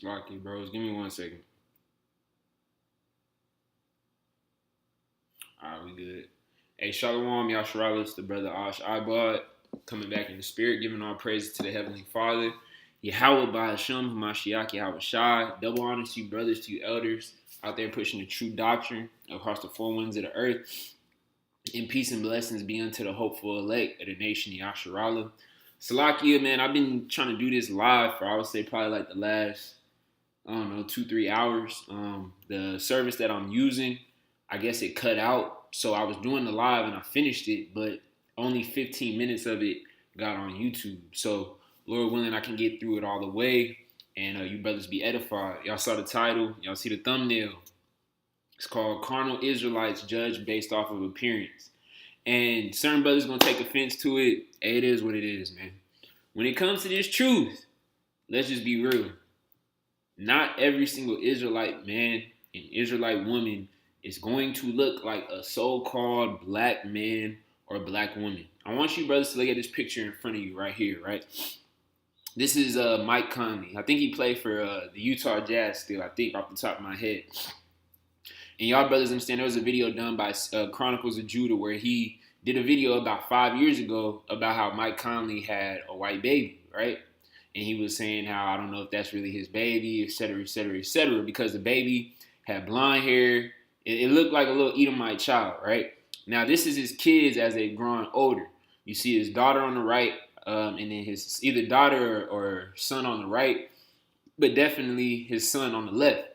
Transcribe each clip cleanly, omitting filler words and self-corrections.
Slocky, bros. Give me 1 second. Alright, we good. Hey, Shalom, Yasharalis, the brother Ash Ibad, coming back in the spirit, giving all praises to the Heavenly Father. Yahweh by Hashem, Hamashiach, Yahweh Shai. Double honor to you, brothers, to you, elders, out there pushing the true doctrine across the four winds of the earth. And peace and blessings be unto the hopeful elect of the nation, Yasharala. Salakia, man, I've been trying to do this live for, I would say, probably like the last, 2-3 hours. The service that I'm using, I guess it cut out. So I was doing the live and I finished it, but only 15 minutes of it got on YouTube. So Lord willing, I can get through it all the way and you brothers be edified. Y'all saw the title. Y'all see the thumbnail. It's called Carnal Israelites Judged Based Off of Appearance. And certain brothers going to take offense to it. Hey, it is what it is, man. When it comes to this truth, let's just be real. Not every single Israelite man and Israelite woman is going to look like a so-called black man or black woman. I want you brothers to look at this picture in front of you right here, right? This is Mike Conley. I think he played for the Utah Jazz still, I think, off the top of my head. And y'all brothers understand there was a video done by Chronicles of Judah where he did a video about 5 years ago about how Mike Conley had a white baby, right? And he was saying how, I don't know if that's really his baby, et cetera, et cetera, et cetera, because the baby had blonde hair. It looked like a little Edomite child, right? Now, this is his kids as they've grown older. You see his daughter on the right, and then his either daughter or son on the right, but definitely his son on the left.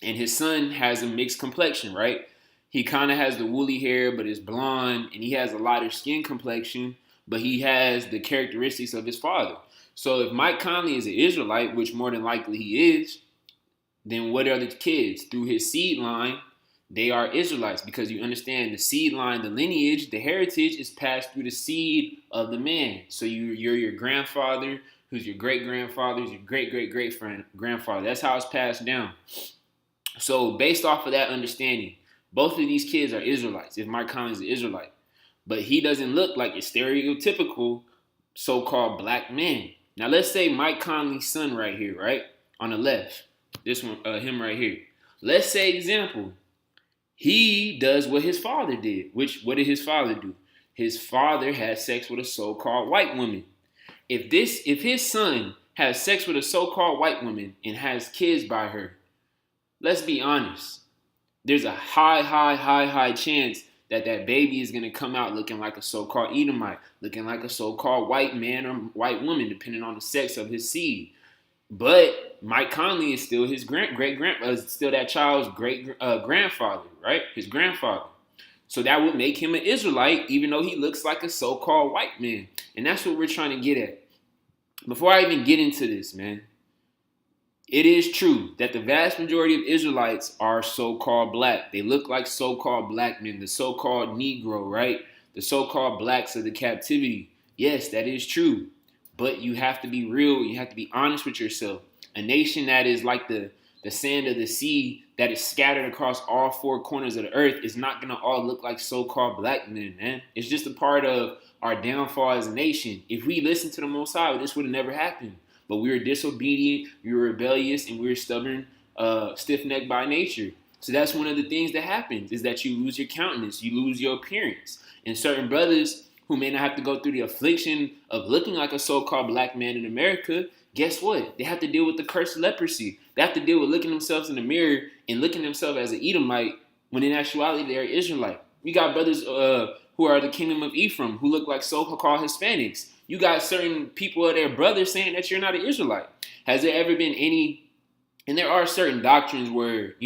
And his son has a mixed complexion, right? He kind of has the woolly hair, but it's blonde, and he has a lighter skin complexion, but he has the characteristics of his father. So if Mike Conley is an Israelite, which more than likely he is, then what are the kids? Through his seed line, they are Israelites, because you understand the seed line, the lineage, the heritage is passed through the seed of the man. So you're your grandfather, who's your great-grandfather, who's your great-great-great-grandfather. That's how it's passed down. So based off of that understanding, both of these kids are Israelites, if Mike Conley is an Israelite. But he doesn't look like a stereotypical so-called black man. Now let's say Mike Conley's son right here, right? On the left. This one, him right here. Let's say, example, he does what his father did. What did his father do? His father had sex with a so-called white woman. If his son has sex with a so-called white woman and has kids by her, let's be honest. There's a high chance that baby is going to come out looking like a so-called Edomite, looking like a so-called white man or white woman, depending on the sex of his seed. But Mike Conley is still his still that child's grandfather, right? His grandfather. So that would make him an Israelite, even though he looks like a so-called white man. And that's what we're trying to get at. Before I even get into this, man, it is true that the vast majority of Israelites are so-called black. They look like so-called black men, the so-called Negro, right? The so-called blacks of the captivity. Yes, that is true. But you have to be real. You have to be honest with yourself. A nation that is like the sand of the sea that is scattered across all four corners of the earth is not going to all look like so-called black men, man. It's just a part of our downfall as a nation. If we listened to the Most High, this would have never happened. But we were disobedient, we were rebellious, and we were stubborn, stiff-necked by nature. So that's one of the things that happens, is that you lose your countenance, you lose your appearance. And certain brothers who may not have to go through the affliction of looking like a so-called black man in America, guess what? They have to deal with the curse of leprosy. They have to deal with looking themselves in the mirror and looking themselves as an Edomite when in actuality they're Israelite. We got brothers who are the kingdom of Ephraim who look like so-called Hispanics. You got certain people of their brothers saying that you're not an Israelite. Has there ever been any, and there are certain doctrines where,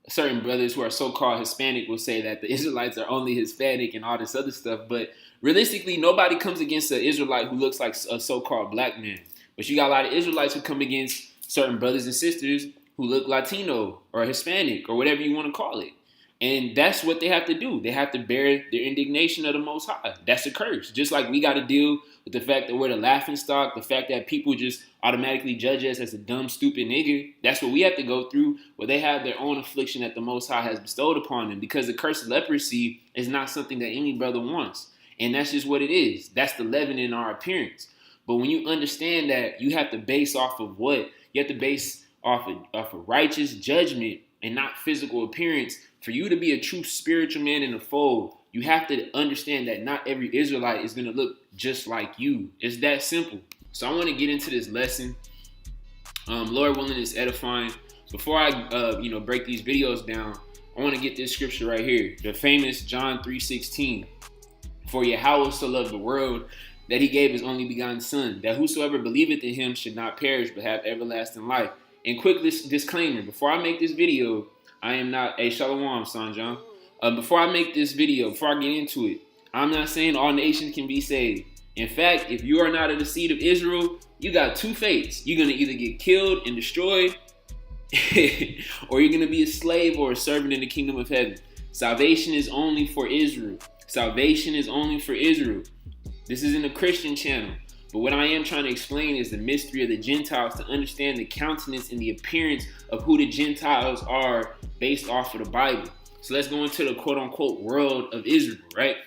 certain brothers who are so-called Hispanic will say that the Israelites are only Hispanic and all this other stuff. But realistically, nobody comes against an Israelite who looks like a so-called black man. But you got a lot of Israelites who come against certain brothers and sisters who look Latino or Hispanic or whatever you want to call it. And that's what they have to do. They have to bear their indignation of the Most High. That's a curse. Just like we got to deal with the fact that we're the laughing stock, the fact that people just automatically judge us as a dumb, stupid nigger. That's what we have to go through, where they have their own affliction that the Most High has bestowed upon them, because the curse of leprosy is not something that any brother wants. And that's just what it is. That's the leaven in our appearance. But when you understand that, you have to base off of what? You have to base off of righteous judgment and not physical appearance. For you to be a true spiritual man in the fold, you have to understand that not every Israelite is going to look just like you. It's that simple. So I want to get into this lesson. Lord willing, it's edifying. Before I break these videos down, I want to get this scripture right here, the famous John 3:16. For Yahweh so loved the world that he gave his only begotten son, that whosoever believeth in him should not perish but have everlasting life. And quick disclaimer, before I make this video, I am not a shalom, son John. Before I make this video, before I get into it, I'm not saying all nations can be saved. In fact, if you are not of the seed of Israel, you got two fates. You're going to either get killed and destroyed, or you're going to be a slave or a servant in the kingdom of heaven. Salvation is only for Israel. Salvation is only for Israel. This isn't a Christian channel. But what I am trying to explain is the mystery of the Gentiles, to understand the countenance and the appearance of who the Gentiles are based off of the Bible. So let's go into the quote-unquote world of Israel, right?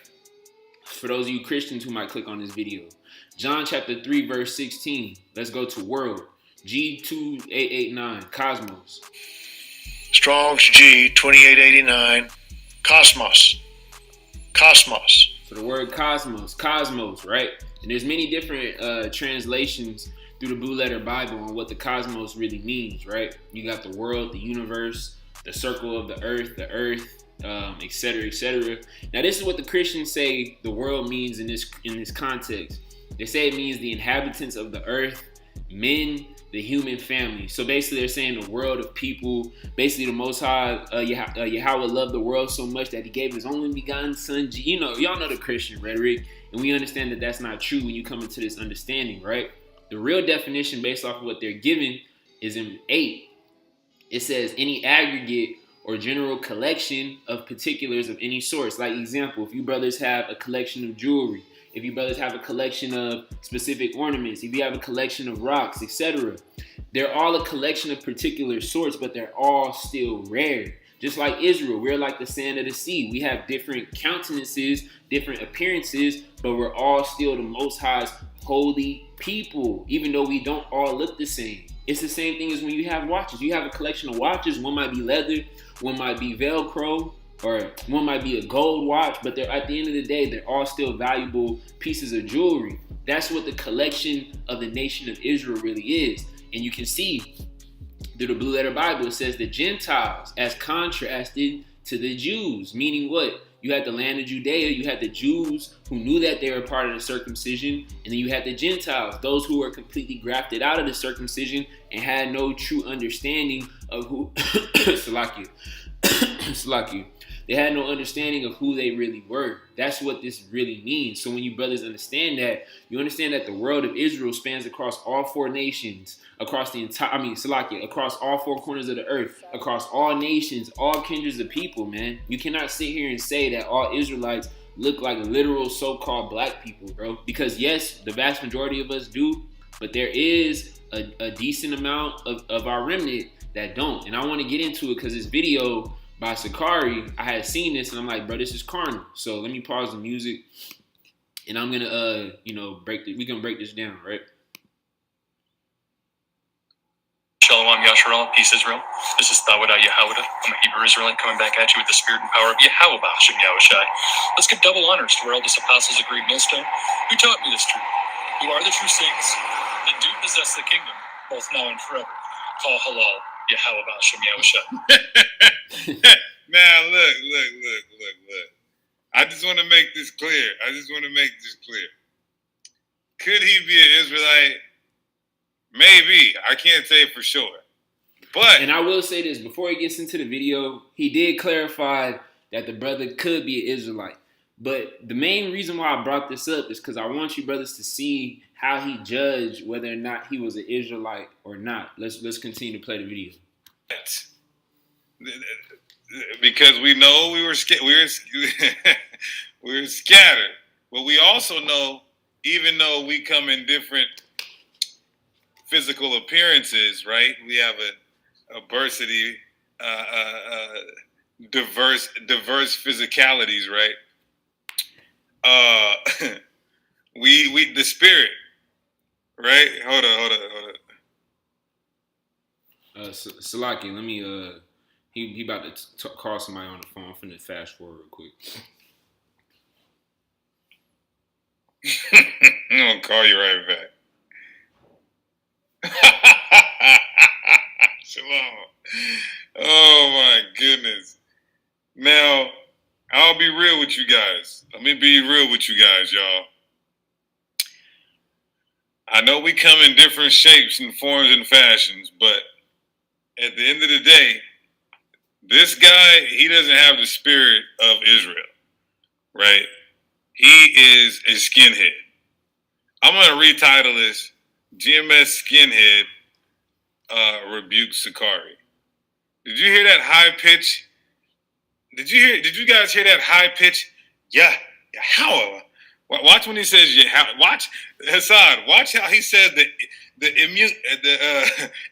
For those of you Christians who might click on this video. John chapter 3, verse 16. Let's go to world. G2889, cosmos. Strong's G2889, cosmos. Cosmos. So the word cosmos, right? And there's many different translations through the Blue Letter Bible on what the cosmos really means, right? You got the world, the universe, the circle of the earth, etc., etc. Now, this is what the Christians say the world means in this context. They say it means the inhabitants of the earth, men, the human family. So basically, they're saying the world of people. Basically, the Most High, Yahweh loved the world so much that He gave His only begotten Son. Y'all know the Christian rhetoric, and we understand that that's not true when you come into this understanding, right? The real definition, based off of what they're given, is in 8. It says any aggregate or general collection of particulars of any source. Like example, if you brothers have a collection of jewelry, if you brothers have a collection of specific ornaments, if you have a collection of rocks, etc. They're all a collection of particular sorts, but they're all still rare. Just like Israel, we're like the sand of the sea. We have different countenances, different appearances, but we're all still the Most High's holy people, even though we don't all look the same. It's the same thing as when you have watches. You have a collection of watches. One might be leather, one might be Velcro, or one might be a gold watch, but they're, at the end of the day, they're all still valuable pieces of jewelry. That's what the collection of the nation of Israel really is. And you can see through the Blue Letter Bible, it says the Gentiles as contrasted to the Jews, meaning what? You had the land of Judea, you had the Jews who knew that they were part of the circumcision, and then you had the Gentiles, those who were completely grafted out of the circumcision and had no true understanding of who Salakia. They had no understanding of who they really were. That's what this really means. So when you brothers understand that, you understand that the world of Israel spans across all four nations, across the entire, across all four corners of the earth, across all nations, all kindreds of people, man. You cannot sit here and say that all Israelites look like literal so-called black people, bro. Because yes, the vast majority of us do, but there is a decent amount of our remnant that don't. And I want to get into it because this video by Sakari, I had seen this and I'm like, bro, this is Carnal. So let me pause the music and I'm gonna we can break this down, right? Shalom Yasharal, peace Israel. This is Thawadah Yahawada. I'm a Hebrew Israelite coming back at you with the spirit and power of Yahweh Hashem Yahushai. Let's give double honors to where all these apostles agreed millstone, who taught me this truth, who are the true saints that do possess the kingdom, both now and forever. Call halal Yahweh Hashem Yahushai. Now look. I just want to make this clear. Could he be an Israelite? Maybe. I can't say for sure. But and I will say this, before he gets into the video, he did clarify that the brother could be an Israelite. But the main reason why I brought this up is because I want you brothers to see how he judged whether or not he was an Israelite or not. Let's continue to play the video. because we know we were scattered, but we also know, even though we come in different physical appearances, right? We have a diversity, diverse physicalities, right? We the spirit Right? Hold on. Salaki, let me he about to call somebody on the phone. I'm finna fast forward real quick. I'm gonna call you right back. Shalom. Oh my goodness. Now, I'll be real with you guys. Let me be real with you guys, y'all. I know we come in different shapes and forms and fashions, but at the end of the day, this guy, he doesn't have the spirit of Israel, right? He is a skinhead. I'm going to retitle this GMS Skinhead Rebukes Sakari. Did you hear that high pitch? Did you guys hear that high pitch? Yeah, how? Watch when he says yeah. Watch Hassad. Watch how he said the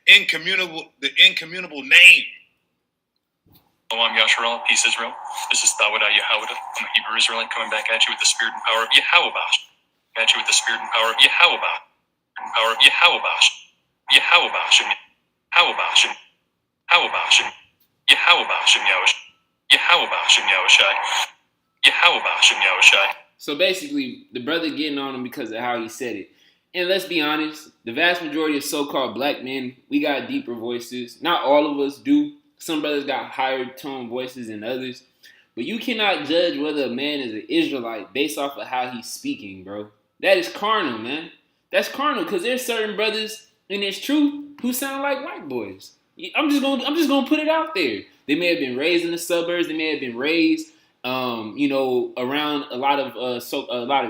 incommunicable name. Hello, I'm Yasharal, peace Israel. This is Tawada Yahawada. I'm a Hebrew Israelite coming back at you with the spirit and power of Yahawah. At you with the spirit and power of Yahawah. Power of Yahawah. Yahawah. Yahawah. Yahawah. Yahawah. So basically, the brother getting on him because of how he said it. And let's be honest, the vast majority of so-called black men, we got deeper voices. Not all of us do. Some brothers got higher tone voices than others. But you cannot judge whether a man is an Israelite based off of how he's speaking, bro. That is carnal, man. That's carnal because there's certain brothers in this truth who sound like white boys. I'm just gonna put it out there. They may have been raised in the suburbs. They may have been raised, around a lot of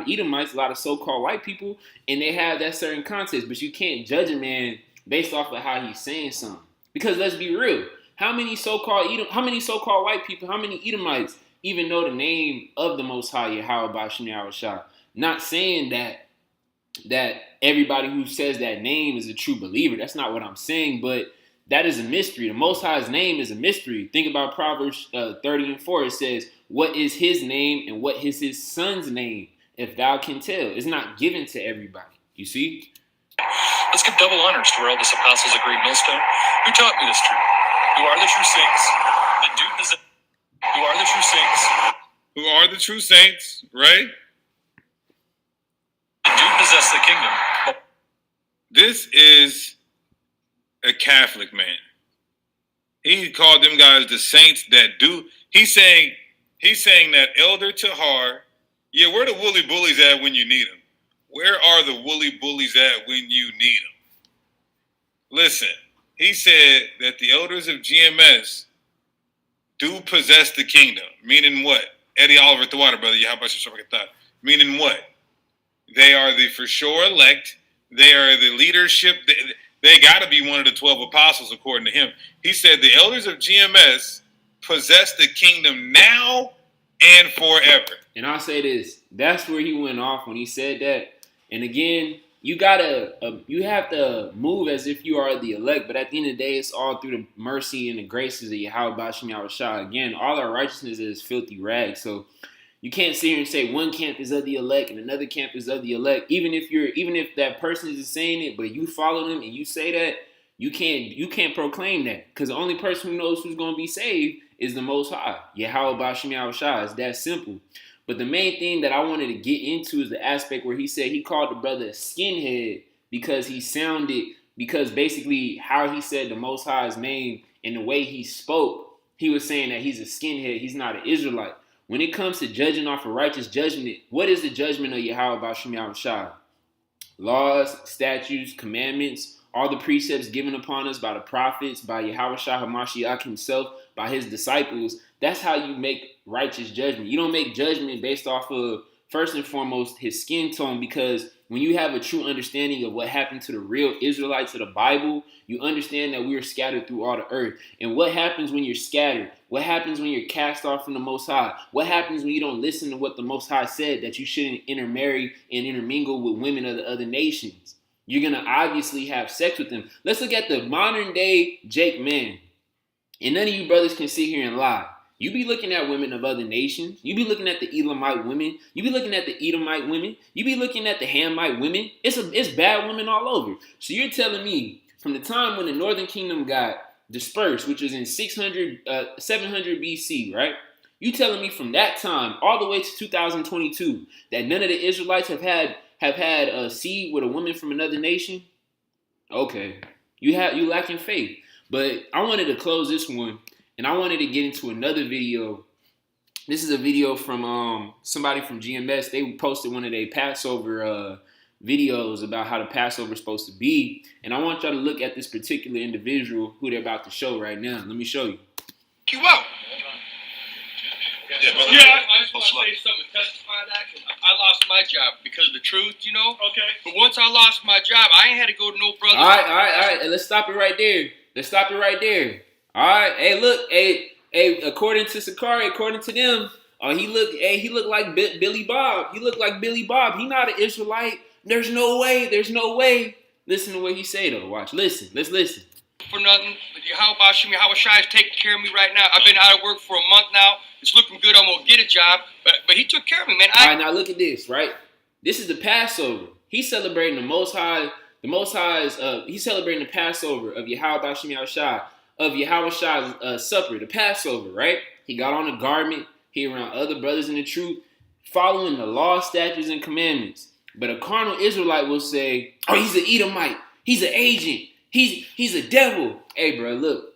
Edomites, a lot of so-called white people, and they have that certain context. But you can't judge a man based off of how he's saying something. Because let's be real, how many so-called white people, how many Edomites even know the name of the Most High Yahweh B'Shem Yahushua? Not saying that everybody who says that name is a true believer. That's not what I'm saying, but that is a mystery. The Most High's name is a mystery. Think about Proverbs 30:4. It says, what is his name and what is his son's name? If thou can tell. It's not given to everybody. You see? Let's give double honors to where all these apostles agreed millstone. Who taught me this truth? Who are the true saints? Who are the true saints? Who are the true saints, right? The do possess the kingdom. This is a Catholic man. He called them guys the saints that do. He's saying that Elder Tahar, yeah, where the woolly bullies at when you need them? Where are the woolly bullies at when you need them? Listen, he said that the elders of GMS do possess the kingdom. Meaning what? Eddie Oliver the water, brother. Meaning what? They are the for sure elect. They are the leadership. They got to be one of the 12 apostles, according to him. He said the elders of GMS possess the kingdom now and forever. And I'll say this. That's where he went off when he said that. And again, you have to move as if you are the elect. But at the end of the day, it's all through the mercy and the graces of Yahweh B'Shem Yahushua. Again, all our righteousness is filthy rags. So you can't sit here and say one camp is of the elect and another camp is of the elect. Even if that person is saying it, but you follow them and you say that, you can't proclaim that. Because the only person who knows who's going to be saved is the Most High. Yahweh B'Shem Yahushua. It's that simple. But the main thing that I wanted to get into is the aspect where he said he called the brother a skinhead because basically how he said the Most High's name and the way he spoke, he was saying that he's a skinhead. He's not an Israelite. When it comes to judging off of righteous judgment, what is the judgment of Yahweh B'Shem Yahushua? Laws, statutes, commandments, all the precepts given upon us by the prophets, by Yahweh Shah HaMashiach himself, by his disciples. That's how you make righteous judgment. You don't make judgment based off of, first and foremost, his skin tone, because when you have a true understanding of what happened to the real Israelites of the Bible, you understand that we are scattered through all the earth. And what happens when you're scattered? What happens when you're cast off from the Most High? What happens when you don't listen to what the Most High said, that you shouldn't intermarry and intermingle with women of the other nations? You're going to obviously have sex with them. Let's look at the modern day Jake Man. And none of you brothers can sit here and lie. You be looking at women of other nations. You be looking at the Elamite women. You be looking at the Edomite women. You be looking at the Hamite women. It's bad women all over. So you're telling me from the time when the Northern Kingdom got dispersed, which was in 700 BC, right? You telling me from that time all the way to 2022 that none of the Israelites have had a seed with a woman from another nation? Okay, you lacking faith. But I wanted to close this one, and I wanted to get into another video. This is a video from somebody from GMS. They posted one of their Passover videos about how the Passover is supposed to be, and I want y'all to look at this particular individual who they're about to show right now. Let me show you. You out. Yeah, brother. Yeah, I just want to say something to testify that. I lost my job because of the truth, you know? Okay. But once I lost my job, I ain't had to go to no brother. All right. Let's stop it right there. All right. Hey, look. Hey, according to Sakari, according to them, he looked like Billy Bob. He looked like Billy Bob. He not an Israelite. There's no way. Listen to what he say, though. Watch. Listen. Let's listen. For nothing. But how about Shimi? How Shai is taking care of me right now? I've been out of work for a month now. It's looking good. I'm gonna get a job. But he took care of me, man. All right, now look at this, right? This is the Passover. He's celebrating the Most High. The Most High's. He's celebrating the Passover of Yahweh Shimi Shai, of Yahweh Shai's supper, the Passover, right? He got on a garment. He around other brothers in the truth, following the law, statutes, and commandments. But a carnal Israelite will say, "Oh, he's an Edomite. He's an agent. He's a devil." Hey, bro, look.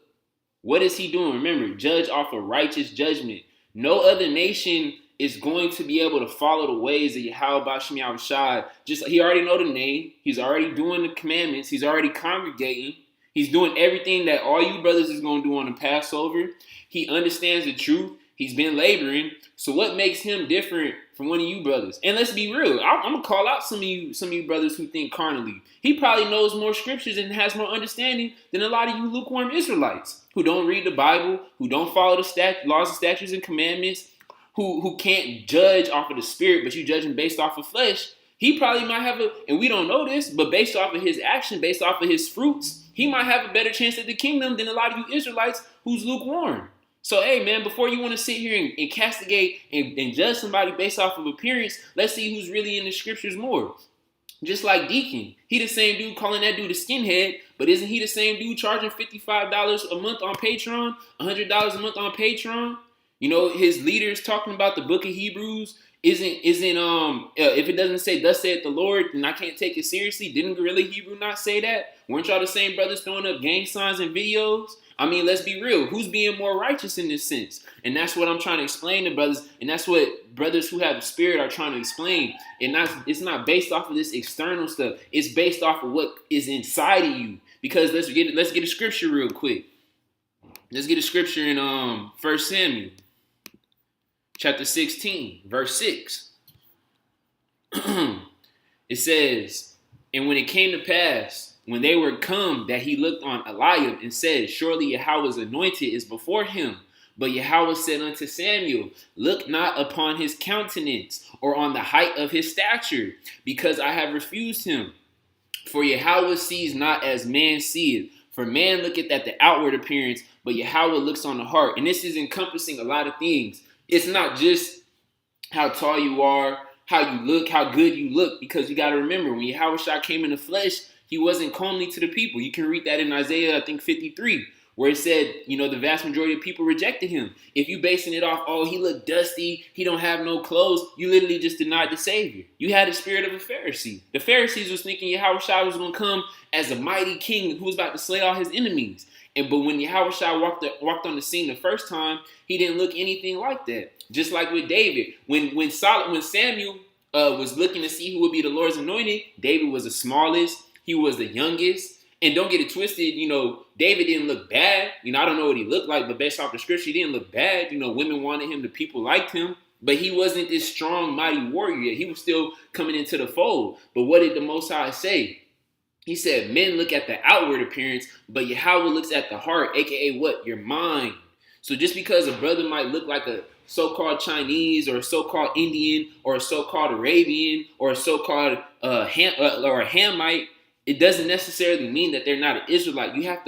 What is he doing? Remember, judge off of righteous judgment. No other nation is going to be able to follow the ways of Yahweh Bashim Yahushai. Just he already know the name. He's already doing the commandments. He's already congregating. He's doing everything that all you brothers is going to do on the Passover. He understands the truth. He's been laboring. So what makes him different from one of you brothers? And let's be real. I'm gonna call out some of you brothers who think carnally. He probably knows more scriptures and has more understanding than a lot of you lukewarm Israelites who don't read the Bible, who don't follow the laws and statutes and commandments, who can't judge off of the spirit, but you judge him based off of flesh. He probably might have and we don't know this, but based off of his action, based off of his fruits, he might have a better chance at the kingdom than a lot of you Israelites who's lukewarm. So, hey, man, before you want to sit here and castigate and judge somebody based off of appearance, let's see who's really in the scriptures more. Just like Deacon. He the same dude calling that dude a skinhead, but isn't he the same dude charging $55 a month on Patreon, $100 a month on Patreon? You know, his leaders talking about the book of Hebrews isn't if it doesn't say thus saith the Lord, then I can't take it seriously. Didn't Guerrilla Hebrew not say that? Weren't y'all the same brothers throwing up gang signs and videos? I mean, let's be real. Who's being more righteous in this sense? And that's what I'm trying to explain to brothers. And that's what brothers who have the spirit are trying to explain. And it's not based off of this external stuff. It's based off of what is inside of you. Because let's get a scripture real quick. Let's get a scripture in 1 Samuel chapter 16, verse 6. It says, "And when it came to pass, when they were come, that he looked on Eliab and said, Surely Yahweh's anointed is before him. But Yahweh said unto Samuel, Look not upon his countenance, or on the height of his stature, because I have refused him. For Yahweh sees not as man seeth. For man looketh at the outward appearance, but Yahweh looks on the heart." And this is encompassing a lot of things. It's not just how tall you are, how you look, how good you look, because you got to remember, when Yahweh Shah came in the flesh, he wasn't comely to the people. You can read that in Isaiah, I think 53, where it said, you know, the vast majority of people rejected him. If you basing it off, oh, he looked dusty, he don't have no clothes, you literally just denied the Savior. You had the spirit of a Pharisee. The Pharisees was thinking Yahweh Shah was going to come as a mighty king who was about to slay all his enemies. But when Yahweh Shah walked on the scene the first time, he didn't look anything like that. Just like with David, when Samuel was looking to see who would be the Lord's anointed, David was the smallest. He was the youngest. And don't get it twisted, you know, David didn't look bad. You know, I don't know what he looked like, but based off the scripture, he didn't look bad. You know, women wanted him, the people liked him. But he wasn't this strong, mighty warrior yet. He was still coming into the fold. But what did the Most High say? He said, men look at the outward appearance, but Yahweh looks at the heart, a.k.a. what? Your mind. So just because a brother might look like a so-called Chinese or a so-called Indian or a so-called Arabian or a so-called or a Hamite, it doesn't necessarily mean that they're not an Israelite. You have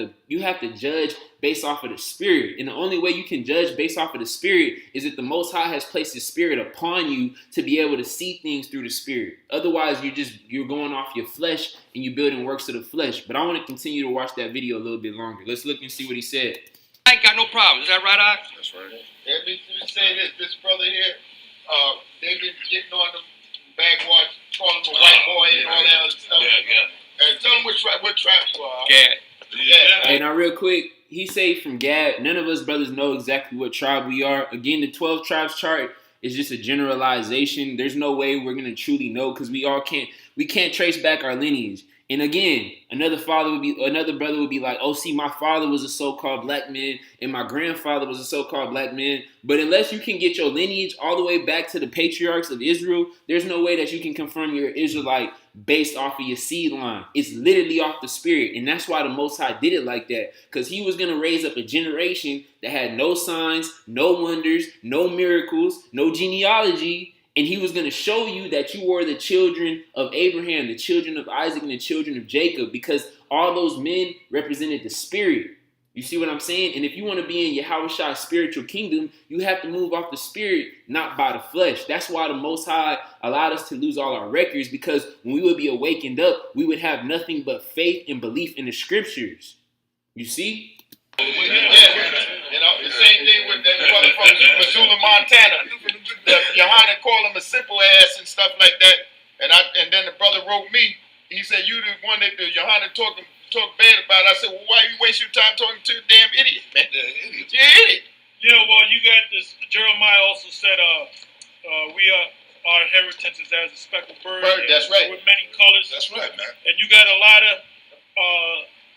to judge based off of the spirit. And the only way you can judge based off of the spirit is that the Most High has placed his spirit upon you to be able to see things through the spirit. Otherwise, you're going off your flesh and you're building works of the flesh. But I want to continue to watch that video a little bit longer. Let's look and see what he said. I ain't got no problem. Is that right, Ock? That's right. Let me say this brother here, they've been getting on them backwash, calling him a white boy and all that other stuff. Yeah. And tell them what tribe you are. Gad. Yeah. Hey, now real quick, he say from Gad, none of us brothers know exactly what tribe we are. Again, the 12 tribes chart is just a generalization. There's no way we're gonna truly know because we can't trace back our lineage. And again, another brother would be like, oh, see, my father was a so-called black man and my grandfather was a so-called black man. But unless you can get your lineage all the way back to the patriarchs of Israel, there's no way that you can confirm you're an Israelite based off of your seed line. It's literally off the spirit. And that's why the Most High did it like that. Because he was going to raise up a generation that had no signs, no wonders, no miracles, no genealogy. And he was going to show you that you were the children of Abraham, the children of Isaac, and the children of Jacob, because all those men represented the spirit. You see what I'm saying? And if you want to be in Yahweh's spiritual kingdom, you have to move off the spirit, not by the flesh. That's why the Most High allowed us to lose all our records, because when we would be awakened up, we would have nothing but faith and belief in the scriptures. You see? Yeah. You know, the same thing with that brother from Missoula, Montana. Johanna called him a simple ass and stuff like that. And then the brother wrote me. He said, you the one that Johanna talk bad about. I said, well, why you waste your time talking to a damn idiot, man? Yeah, idiot. You're an idiot. Yeah, well, you got this. Jeremiah also said, our inheritance is as a speckled bird. That's right. With many colors. That's right, man. And you got a lot of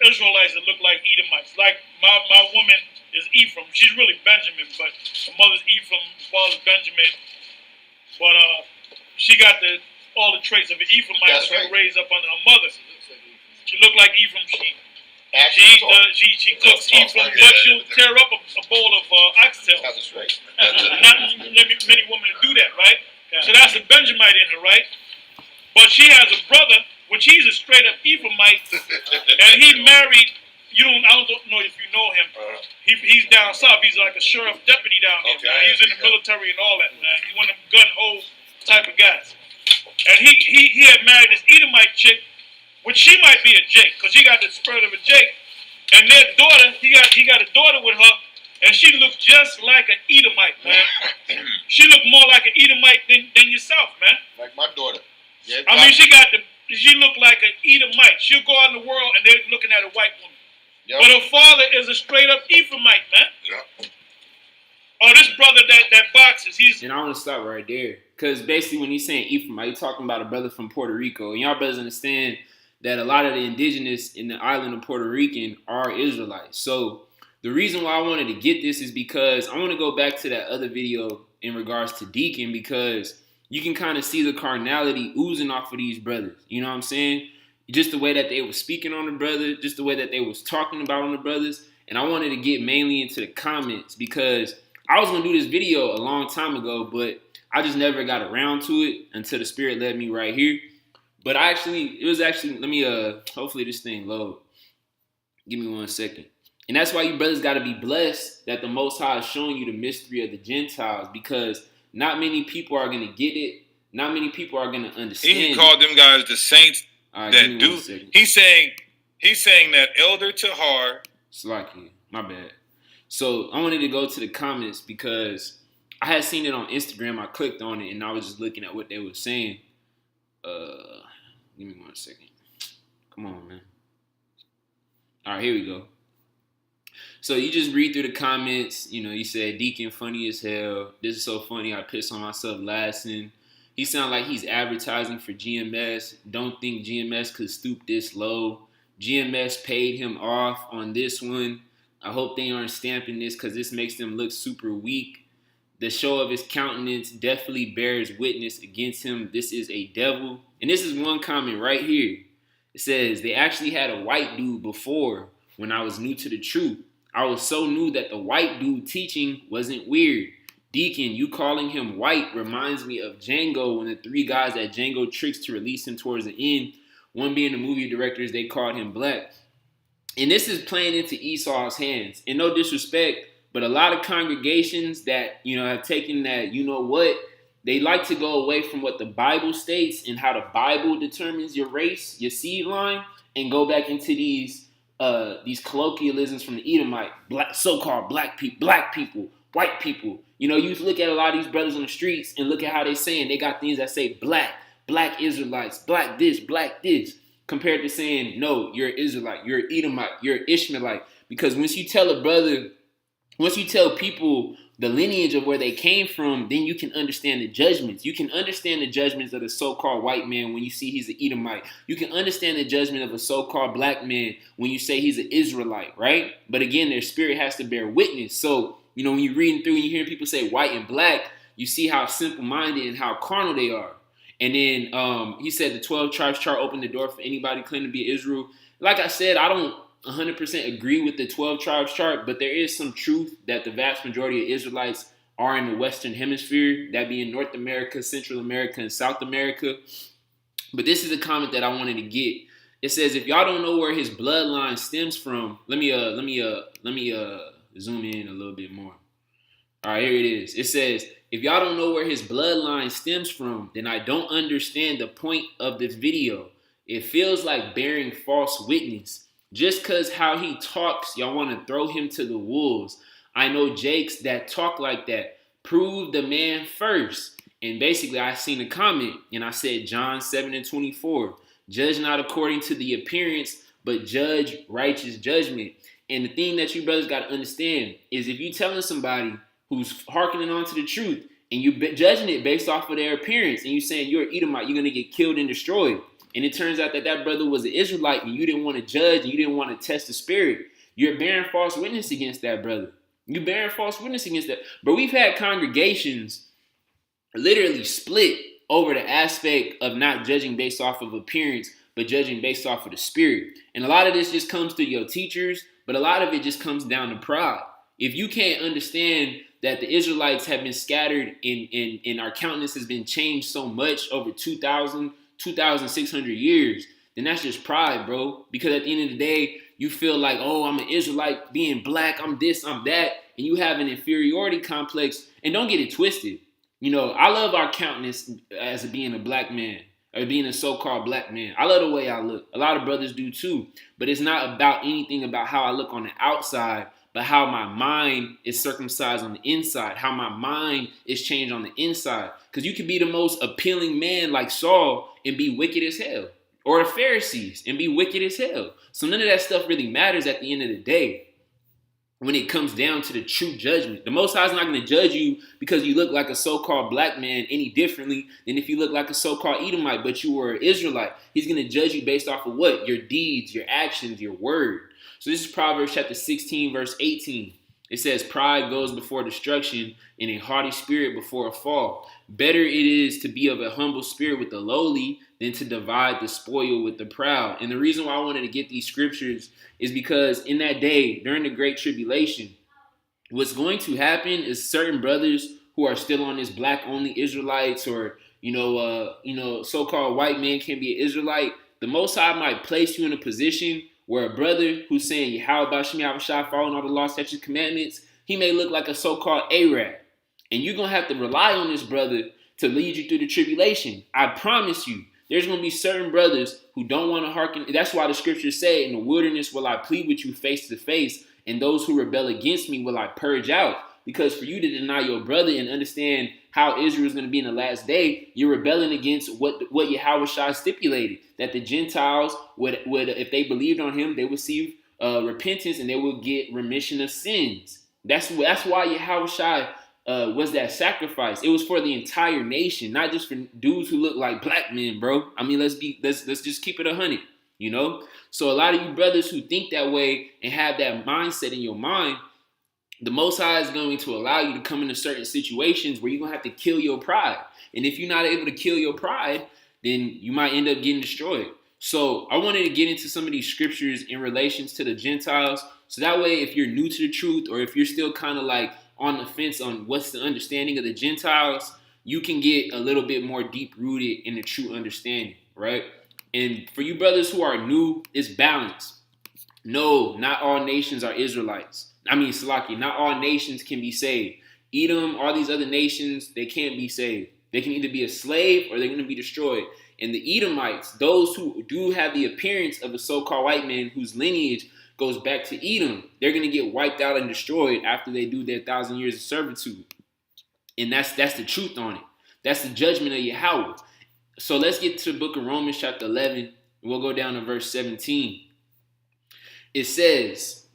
Israelites that look like Edomites. Like my woman is Ephraim. She's really Benjamin, but her mother's Ephraim, her father's Benjamin. But she got all the traits of an Ephraimite that right. raised up under her mother. She looked like Ephraim. She cooks Ephraim, but she'll tear up a bowl of oxtail. That's right. Not many women do that, right? Yeah. So that's a Benjamite in her, right? But she has a brother, which he's a straight up Ephraimite, and he married. I don't know if you know him. He's down south. He's like a sheriff deputy down here. Okay, Man. He's in the military and all that, man. He's one of them gun ho type of guys. And he had married this Edomite chick, which she might be a Jake, because he got the spirit of a Jake. And their daughter, he got a daughter with her, and she looked just like an Edomite, man. She looked more like an Edomite than yourself, man. Like my daughter. Yeah, I mean, she looked like an Edomite. She'll go out in the world and they're looking at a white woman. Yep. But her father is a straight up Ephraimite, man. Yeah. Oh, this brother that boxes, And I want to stop right there. Because basically when he's saying Ephraimite, you're talking about a brother from Puerto Rico. And y'all brothers understand that a lot of the indigenous in the island of Puerto Rican are Israelites. So the reason why I wanted to get this is because I want to go back to that other video in regards to Deacon, because you can kind of see the carnality oozing off of these brothers. You know what I'm saying? Just the way that they were speaking on the brother, just the way that they was talking about on the brothers. And I wanted to get mainly into the comments because I was going to do this video a long time ago, but I just never got around to it until the Spirit led me right here. But let me, hopefully this thing load. Give me 1 second. And that's why you brothers got to be blessed that the Most High is showing you the mystery of the Gentiles, because not many people are going to get it. Not many people are going to understand He called them guys the saints right, that do. He's saying that Elder Tahar. Slacky, my bad. So I wanted to go to the comments because I had seen it on Instagram. I clicked on it and I was just looking at what they were saying. Give me 1 second. Come on, man. All right, here we go. So you just read through the comments. You know, you said, Deacon funny as hell. This is so funny. I pissed on myself laughing. He sound like he's advertising for GMS. Don't think GMS could stoop this low. GMS paid him off on this one. I hope they aren't stamping this because this makes them look super weak. The show of his countenance definitely bears witness against him. This is a devil. And this is one comment right here. It says, they actually had a white dude before when I was new to the truth. I was so new that the white dude teaching wasn't weird. Deacon, you calling him white reminds me of Django when the 3 guys that Django tricks to release him towards the end. One being the movie directors, they called him black. And this is playing into Esau's hands. And no disrespect, but a lot of congregations that, have taken that, they like to go away from what the Bible states and how the Bible determines your race, your seed line, and go back into these colloquialisms from the Edomite, so-called black people, white people. You look at a lot of these brothers on the streets and look at how they saying. They got things that say black Israelites, black this, compared to saying, no, you're an Israelite, you're an Edomite, you're an Ishmaelite. Because once you tell people the lineage of where they came from, then you can understand the judgments. You can understand the judgments of the so-called white man when you see he's an Edomite. You can understand the judgment of a so-called black man when you say he's an Israelite, right? But again, their spirit has to bear witness. So, when you're reading through and you hear people say white and black, you see how simple-minded and how carnal they are. And then he said the 12 tribes chart opened the door for anybody claiming to be Israel. Like I said, I don't 100% agree with the 12 tribes chart, but there is some truth that the vast majority of Israelites are in the Western Hemisphere, that being North America, Central America, and South America. But this is a comment that I wanted to get. It says, if y'all don't know where his bloodline stems from, let me zoom in a little bit more. All right, here it is. It says, if y'all don't know where his bloodline stems from, then I don't understand the point of this video. It feels like bearing false witness. Just because how he talks, y'all want to throw him to the wolves. I know Jakes that talk like that. Prove the man first. And basically, I seen a comment, and I said, John 7:24. Judge not according to the appearance, but judge righteous judgment. And the thing that you brothers got to understand is if you telling somebody who's hearkening on to the truth, and you judging it based off of their appearance, and you saying you're an Edomite, you're going to get killed and destroyed. And it turns out that brother was an Israelite, and you didn't want to judge, and you didn't want to test the spirit. You're bearing false witness against that brother. You're bearing false witness against that. But we've had congregations literally split over the aspect of not judging based off of appearance, but judging based off of the spirit. And a lot of this just comes through your teachers, but a lot of it just comes down to pride. If you can't understand that the Israelites have been scattered and our countenance has been changed so much over 2,600 years, then that's just pride, bro. Because at the end of the day, you feel like, oh, I'm an Israelite being black, I'm this, I'm that, and you have an inferiority complex. And don't get it twisted. I love our countenance as being a black man or being a so-called black man. I love the way I look. A lot of brothers do too. But it's not about anything about how I look on the outside, but how my mind is circumcised on the inside, how my mind is changed on the inside. Because you can be the most appealing man like Saul and be wicked as hell. Or the Pharisees and be wicked as hell. So none of that stuff really matters at the end of the day when it comes down to the true judgment. The Most High is not going to judge you because you look like a so-called black man any differently than if you look like a so-called Edomite, but you were an Israelite. He's going to judge you based off of what? Your deeds, your actions, your word. So this is Proverbs chapter 16, verse 18. It says, pride goes before destruction and a haughty spirit before a fall. Better it is to be of a humble spirit with the lowly than to divide the spoil with the proud. And the reason why I wanted to get these scriptures is because in that day, during the Great Tribulation, what's going to happen is certain brothers who are still on this black-only Israelites or, so-called white man can be an Israelite. The Most High might place you in a position where a brother who's saying, Yahweh Shem Yahushua, following all the law, statutes, commandments, he may look like a so-called Arab. And you're going to have to rely on this brother to lead you through the tribulation. I promise you, there's going to be certain brothers who don't want to hearken. That's why the scriptures say, in the wilderness will I plead with you face to face, and those who rebel against me will I purge out. Because for you to deny your brother and understand how Israel is going to be in the last day, you're rebelling against what Yahweh Shai stipulated, that the Gentiles would if they believed on him, they would receive repentance and they would get remission of sins. That's why Yahweh Shai was that sacrifice. It was for the entire nation, not just for dudes who look like black men, bro. I mean, let's just keep it 100, So a lot of you brothers who think that way and have that mindset in your mind, the Most High is going to allow you to come into certain situations where you're going to have to kill your pride. And if you're not able to kill your pride, then you might end up getting destroyed. So I wanted to get into some of these scriptures in relations to the Gentiles. So that way, if you're new to the truth or if you're still kind of like on the fence on what's the understanding of the Gentiles, you can get a little bit more deep rooted in the true understanding, right? And for you brothers who are new, it's balanced. No, not all nations are Israelites. I mean, Salaki, not all nations can be saved. Edom, all these other nations, they can't be saved. They can either be a slave or they're going to be destroyed. And the Edomites, those who do have the appearance of a so-called white man whose lineage goes back to Edom, they're going to get wiped out and destroyed after they do their 1,000 years of servitude. And that's the truth on it. That's the judgment of Yahweh. So let's get to the book of Romans chapter 11, and we'll go down to verse 17. It says,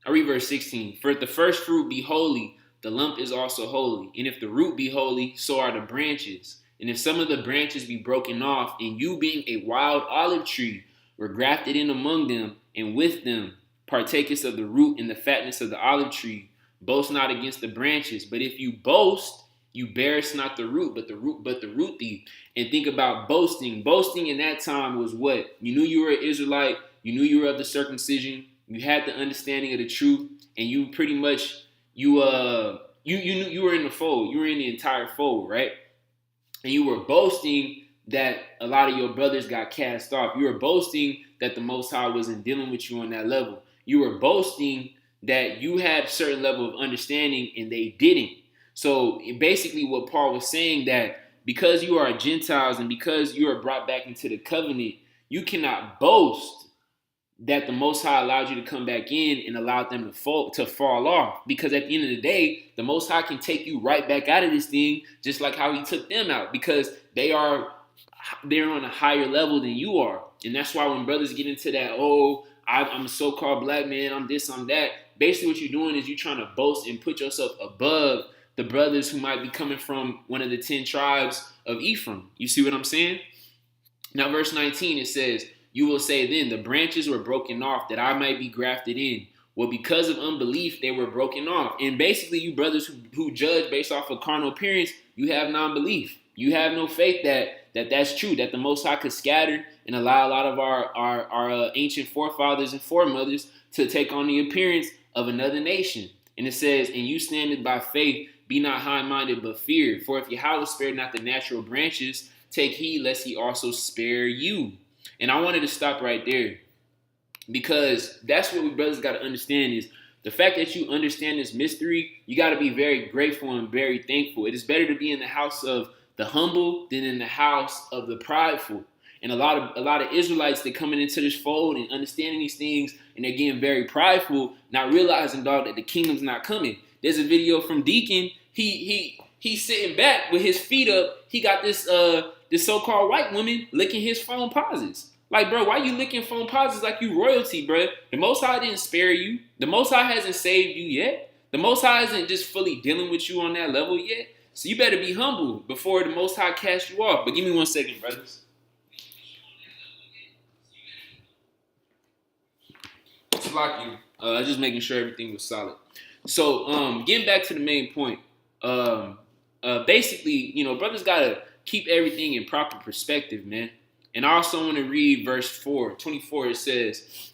I read verse 16, for if the first fruit be holy, the lump is also holy. And if the root be holy, so are the branches. And if some of the branches be broken off, and you being a wild olive tree were grafted in among them, and with them partakest of the root and the fatness of the olive tree, boast not against the branches. But if you boast, you bearest not the root, but the root thee. And think about boasting. Boasting in that time was what? You knew you were an Israelite. You knew you were of the circumcision. You had the understanding of the truth, and you pretty much you knew you were in the fold. You were in the entire fold, right? And you were boasting that a lot of your brothers got cast off. You were boasting that the Most High wasn't dealing with you on that level. You were boasting that you had a certain level of understanding and they didn't. So basically what Paul was saying, that because you are Gentiles and because you are brought back into the covenant, you cannot boast that the Most High allowed you to come back in and allowed them to fall off. Because at the end of the day, the Most High can take you right back out of this thing, just like how he took them out, because they're on a higher level than you are. And that's why when brothers get into that, I'm a so-called black man, I'm this, I'm that, basically what you're doing is you're trying to boast and put yourself above the brothers who might be coming from one of the 10 tribes of Ephraim. You see what I'm saying? Now, verse 19, it says, you will say then, the branches were broken off that I might be grafted in. Well, because of unbelief, they were broken off. And basically, you brothers who judge based off of carnal appearance, you have non-belief. You have no faith that's true, that the Most High could scatter and allow a lot of our ancient forefathers and foremothers to take on the appearance of another nation. And it says, and you standeth by faith, be not high-minded, but fear. For if Yahweh spared not the natural branches, take heed lest he also spare you. And I wanted to stop right there, because that's what we brothers got to understand is the fact that you understand this mystery, you got to be very grateful and very thankful. It is better to be in the house of the humble than in the house of the prideful. And a lot of Israelites, they're coming into this fold and understanding these things, and they're getting very prideful, not realizing, dog, that the kingdom's not coming. There's a video from Deacon. He's sitting back with his feet up. He got this so-called white woman licking his phone pauses. Like, bro, why you licking phone pauses like you royalty, bro? The Most High didn't spare you. The Most High hasn't saved you yet. The Most High isn't just fully dealing with you on that level yet. So you better be humble before the Most High casts you off. But give me 1 second, brothers. It's like you. Just making sure everything was solid. So, getting back to the main point. Basically, brothers gotta keep everything in proper perspective, man. And I also want to read verse 24. It says,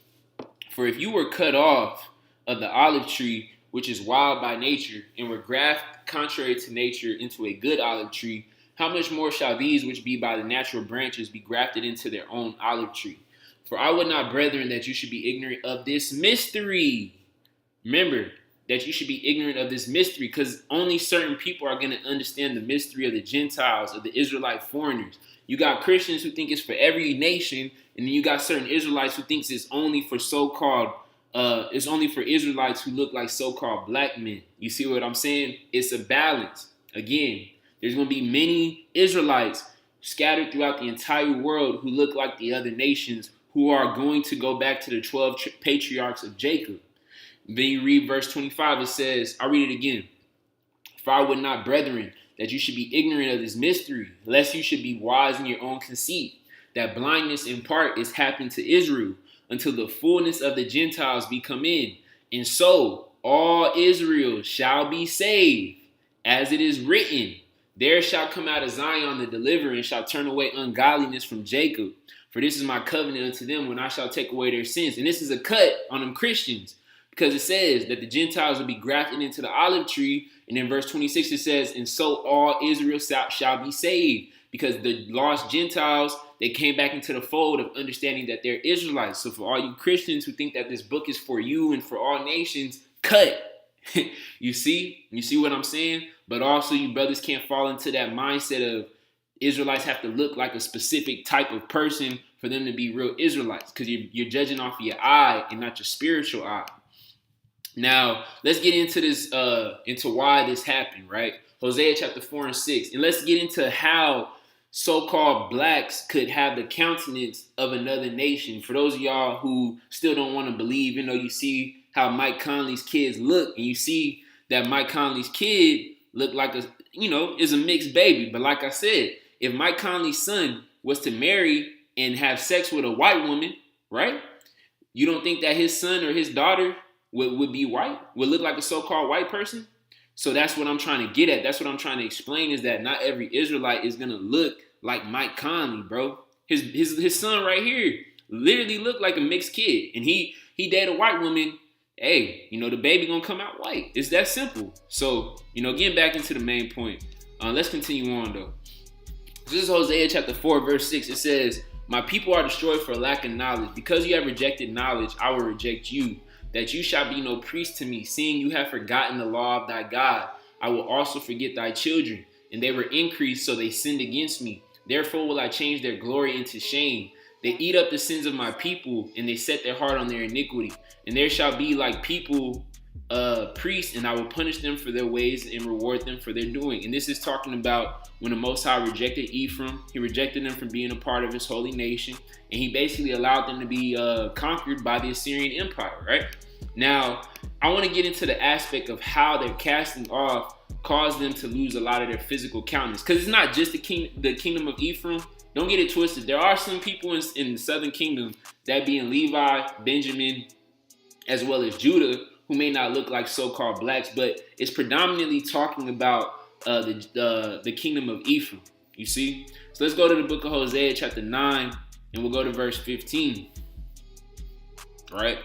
for if you were cut off of the olive tree, which is wild by nature, and were grafted contrary to nature into a good olive tree, how much more shall these which be by the natural branches be grafted into their own olive tree? For I would not, brethren, that you should be ignorant of this mystery. Remember that you should be ignorant of this mystery, because only certain people are going to understand the mystery of the Gentiles, of the Israelite foreigners. You got Christians who think it's for every nation, and then you got certain Israelites who thinks it's only for it's only for Israelites who look like so-called black men. You see what I'm saying? It's a balance. Again, there's going to be many Israelites scattered throughout the entire world who look like the other nations, who are going to go back to the 12 patriarchs of Jacob. Then you read verse 25, it says, I'll read it again. For I would not, brethren, that you should be ignorant of this mystery, lest you should be wise in your own conceit, that blindness in part is happened to Israel, until the fullness of the Gentiles be come in. And so all Israel shall be saved, as it is written, there shall come out of Zion the deliverer, and shall turn away ungodliness from Jacob. For this is my covenant unto them, when I shall take away their sins. And this is a cut on them Christians, because it says that the Gentiles will be grafted into the olive tree. And in verse 26 it says, and so all Israel shall be saved. Because the lost Gentiles, they came back into the fold of understanding that they're Israelites. So for all you Christians who think that this book is for you and for all nations, cut. You see what I'm saying? But also you brothers can't fall into that mindset of Israelites have to look like a specific type of person for them to be real Israelites, because you're judging off of your eye and not your spiritual eye. Now, let's get into this, into why this happened, right? Hosea chapter 4 and 6. And let's get into how so-called blacks could have the countenance of another nation. For those of y'all who still don't want to believe, you see how Mike Conley's kids look, and you see that Mike Conley's kid look like is a mixed baby. But like I said, if Mike Conley's son was to marry and have sex with a white woman, right? You don't think that his son or his daughter would be white, would look like a so-called white person? So that's what I'm trying to get at. That's what I'm trying to explain, is that not every Israelite is going to look like Mike Conley, bro. His son right here literally looked like a mixed kid. And he dated a white woman. Hey, the baby going to come out white. It's that simple. So, getting back into the main point. Let's continue on, though. This is Hosea chapter 4, verse 6. It says, "My people are destroyed for lack of knowledge. Because you have rejected knowledge, I will reject you. That you shall be no priest to me, seeing you have forgotten the law of thy God. I will also forget thy children, and they were increased, so they sinned against me. Therefore will I change their glory into shame. They eat up the sins of my people, and they set their heart on their iniquity. And there shall be like people, priests, and I will punish them for their ways and reward them for their doing." And this is talking about when the Most High rejected Ephraim. He rejected them from being a part of his holy nation, and he basically allowed them to be conquered by the Assyrian Empire, right? Now, I want to get into the aspect of how their casting off caused them to lose a lot of their physical countenance. Because it's not just the kingdom of Ephraim. Don't get it twisted. There are some people in the southern kingdom, that being Levi, Benjamin, as well as Judah, who may not look like so-called blacks, but it's predominantly talking about the kingdom of Ephraim. You see? So let's go to the book of Hosea chapter 9, and we'll go to verse 15. All right?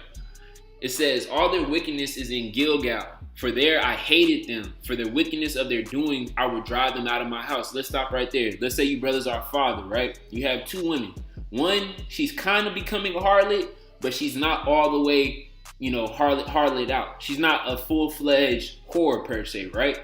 It says, "All their wickedness is in Gilgal, for there I hated them. For the wickedness of their doing, I will drive them out of my house." Let's stop right there. Let's say you brothers are a father, right? You have two women. One, she's kind of becoming a harlot, but she's not all the way, harlot out. She's not a full-fledged whore per se, right?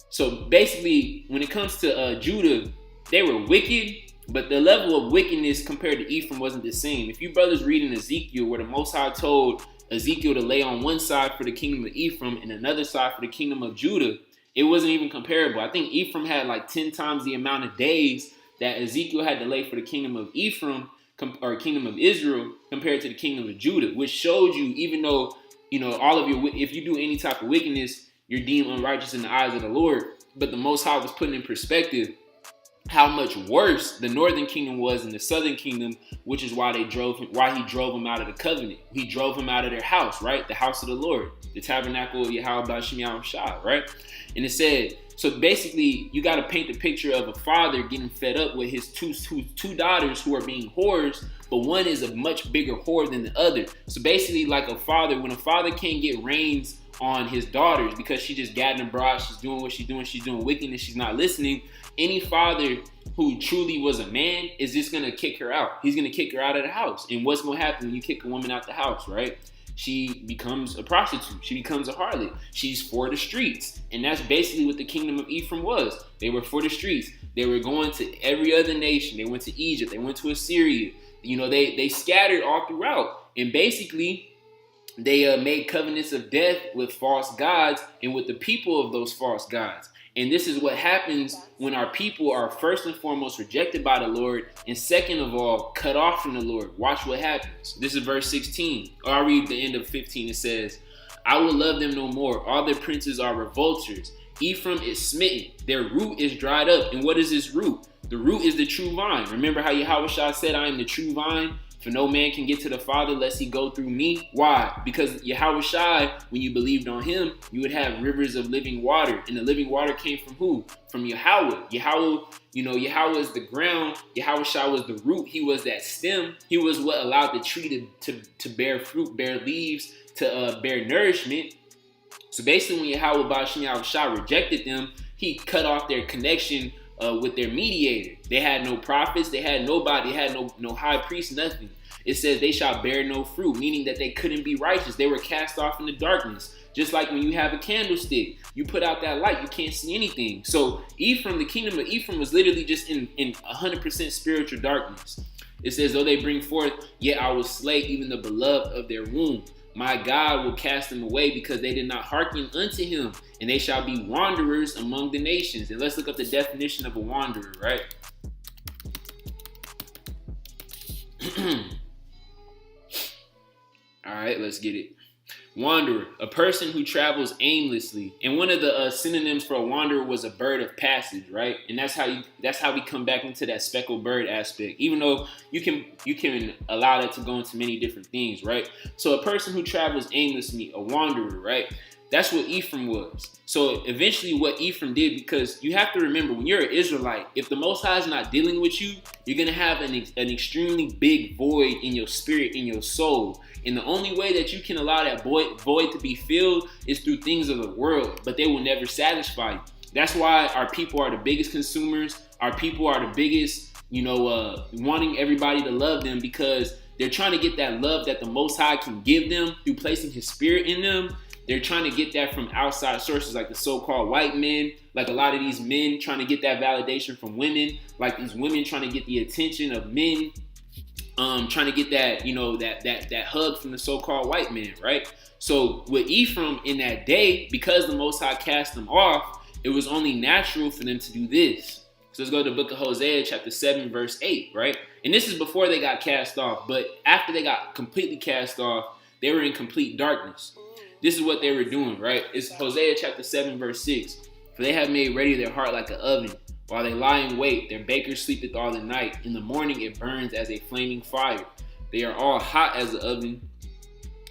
So basically, when it comes to Judah, they were wicked, but the level of wickedness compared to Ephraim wasn't the same. If you brothers read in Ezekiel, where the Most High told Ezekiel to lay on one side for the kingdom of Ephraim and another side for the kingdom of Judah, it wasn't even comparable. I think Ephraim had like 10 times the amount of days that Ezekiel had to lay for the kingdom of Ephraim or kingdom of Israel compared to the kingdom of Judah, which showed you, even though, all of if you do any type of wickedness, you're deemed unrighteous in the eyes of the Lord. But the Most High was putting in perspective how much worse the northern kingdom was than the southern kingdom, which is why he drove them out of the covenant. He drove them out of their house, right? The house of the Lord, the tabernacle of Yahweh B'Shem Yahushua, right? And it said, so basically, you got to paint the picture of a father getting fed up with his two daughters who are being whores, but one is a much bigger whore than the other. So basically, like a father, when a father can't get reins on his daughters because she just got in abroad, she's doing what she's doing wickedness, she's not listening. Any father who truly was a man is just going to kick her out. He's going to kick her out of the house. And what's going to happen when you kick a woman out the house, right? She becomes a prostitute. She becomes a harlot. She's for the streets. And that's basically what the kingdom of Ephraim was. They were for the streets. They were going to every other nation. They went to Egypt. They went to Assyria. They scattered all throughout. And basically, they made covenants of death with false gods and with the people of those false gods. And this is what happens when our people are first and foremost rejected by the Lord, and second of all, cut off from the Lord. Watch what happens. This is verse 16. Or I'll read the end of 15. It says, "I will love them no more. All their princes are revolters. Ephraim is smitten. Their root is dried up." And what is this root? The root is the true vine. Remember how Yahushua said, "I am the true vine? For no man can get to the Father lest he go through me." Why? Because Yahushua, when you believed on him, you would have rivers of living water. And the living water came from who? From Yahweh. Yahweh is the ground. Yahushua was the root. He was that stem. He was what allowed the tree to bear fruit, bear leaves, to bear nourishment. So basically, when Yahweh B'Shem Yahushua rejected them, he cut off their connection with their mediator. They had no prophets, they had nobody, they had no high priest, nothing. It says they shall bear no fruit, meaning that they couldn't be righteous. They were cast off into darkness. Just like when you have a candlestick, you put out that light, you can't see anything. So Ephraim, the kingdom of Ephraim, was literally just in 100% spiritual darkness. It says, though they bring forth, yet I will slay even the beloved of their womb. My God will cast them away because they did not hearken unto him, and they shall be wanderers among the nations. And let's look up the definition of a wanderer, right? All right, let's get it. Wanderer, a person who travels aimlessly. And one of the synonyms for a wanderer was a bird of passage, right? And that's how we come back into that speckled bird aspect. Even though you can allow that to go into many different things, right? So a person who travels aimlessly, a wanderer, right? That's what Ephraim was. So eventually what Ephraim did, because you have to remember, when you're an Israelite, if the Most High is not dealing with you, you're going to have an extremely big void in your spirit, in your soul. And the only way that you can allow that void to be filled is through things of the world, but they will never satisfy you. That's why our people are the biggest consumers. Our people are the biggest, wanting everybody to love them, because they're trying to get that love that the Most High can give them through placing his spirit in them. They're trying to get that from outside sources, like the so-called white men, like a lot of these men trying to get that validation from women, like these women trying to get the attention of men, trying to get that, that hug from the so-called white man, right? So with Ephraim in that day, because the Most High cast them off, it was only natural for them to do this. So let's go to the book of Hosea, chapter 7, verse 8, right? And this is before they got cast off, but after they got completely cast off, they were in complete darkness. This is what they were doing, right? It's Hosea chapter 7, verse 6. For they have made ready their heart like an oven. While they lie in wait, their baker sleepeth all the night. In the morning it burns as a flaming fire. They are all hot as the oven,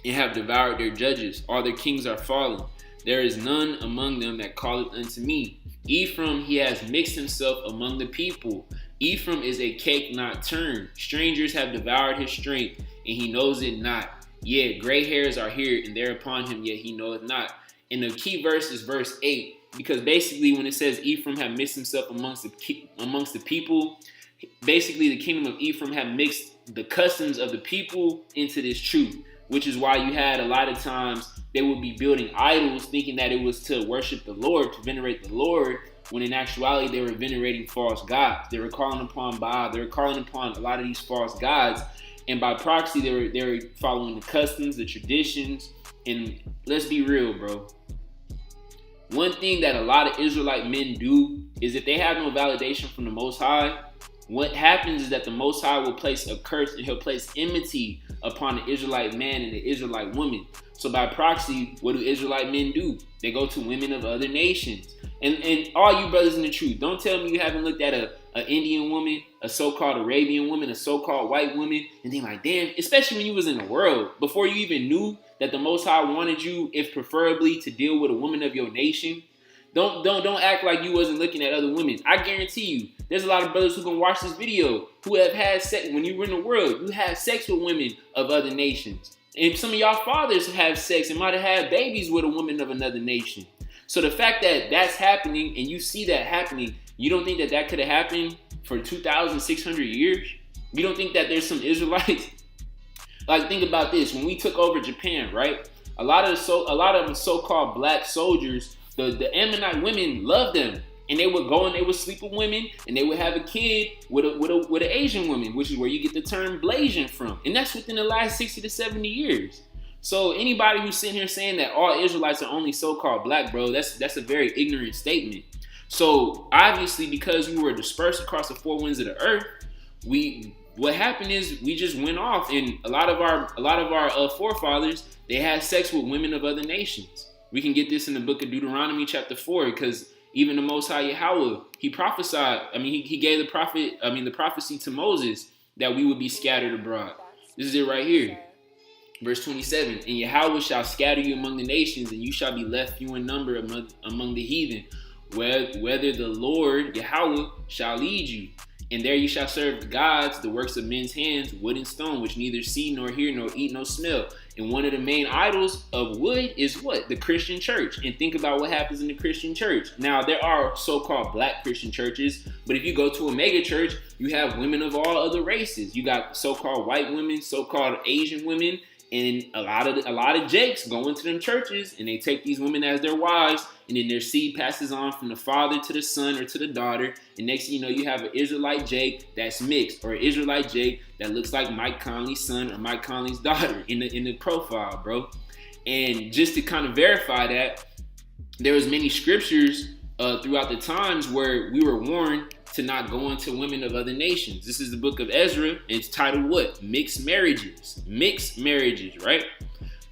and have devoured their judges. All their kings are fallen. There is none among them that calleth unto me. Ephraim, he has mixed himself among the people. Ephraim is a cake not turned. Strangers have devoured his strength, and he knows it not. Yeah, gray hairs are here, and they're upon him, yet he knoweth not. And the key verse is verse 8, because basically when it says Ephraim have mixed himself amongst the people, basically the kingdom of Ephraim have mixed the customs of the people into this truth, which is why you had a lot of times they would be building idols thinking that it was to worship the Lord, to venerate the Lord, when in actuality they were venerating false gods. They were calling upon Baal. They were calling upon a lot of these false gods. And by proxy, they were following the customs, the traditions. And let's be real, bro. One thing that a lot of Israelite men do is if they have no validation from the Most High, what happens is that the Most High will place a curse, and he'll place enmity upon the Israelite man and the Israelite woman. So by proxy, what do Israelite men do? They go to women of other nations. And all you brothers in the truth, don't tell me you haven't looked at an Indian woman, a so-called Arabian woman, a so-called white woman, and then like, damn, especially when you was in the world, before you even knew that the Most High wanted you, if preferably, to deal with a woman of your nation. Don't act like you wasn't looking at other women. I guarantee you, there's a lot of brothers who can watch this video who have had sex, when you were in the world, you had sex with women of other nations. And some of y'all fathers have sex and might have had babies with a woman of another nation. So the fact that that's happening and you see that happening, you don't think that that could have happened for 2,600 years? You don't think that there's some Israelites? Like, think about this. When we took over Japan, right? A lot of the so-called black soldiers, the Ammonite women loved them. And they would go and they would sleep with women, and they would have a kid with an Asian woman, which is where you get the term Blasian from. And that's within the last 60 to 70 years. So anybody who's sitting here saying that all Israelites are only so-called black, bro, that's a very ignorant statement. So obviously, because we were dispersed across the four winds of the earth, what happened is we just went off, and a lot of our forefathers, they had sex with women of other nations. We can get this in the book of Deuteronomy chapter 4, because even the Most High Yahweh, he prophesied. I mean, he gave the prophecy to Moses that we would be scattered abroad. This is it right here. Verse 27, and Yahweh shall scatter you among the nations, and you shall be left few in number among the heathen, whether the Lord Yahweh shall lead you. And there you shall serve the gods, the works of men's hands, wood and stone, which neither see nor hear nor eat nor smell. And one of the main idols of wood is what? The Christian church. And think about what happens in the Christian church. Now, there are so-called black Christian churches, but if you go to a mega church, you have women of all other races. You got so-called white women, so-called Asian women, and a lot of jakes go into them churches, and they take these women as their wives, and then their seed passes on from the father to the son or to the daughter. And next thing you know, you have an Israelite jake that's mixed, or an Israelite jake that looks like Mike Conley's son or Mike Conley's daughter in the profile, bro. And just to kind of verify that, there was many scriptures throughout the times where we were warned to not go into women of other nations. This is the book of Ezra, and it's titled what? Mixed marriages. Mixed marriages, right?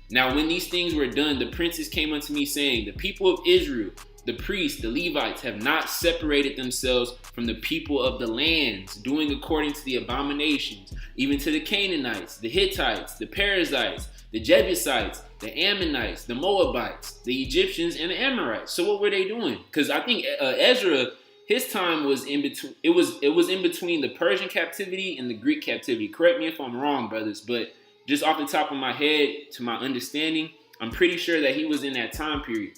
Now, when these things were done, the princes came unto me, saying, the people of Israel, the priests, the Levites, have not separated themselves from the people of the lands, doing according to the abominations, even to the Canaanites, the Hittites, the Perizzites, the Jebusites, the Ammonites, the Moabites, the Egyptians, and the Amorites. So what were they doing? Because I think Ezra, his time was in between. It was in between the Persian captivity and the Greek captivity. Correct me if I'm wrong, brothers, but just off the top of my head, to my understanding, I'm pretty sure that he was in that time period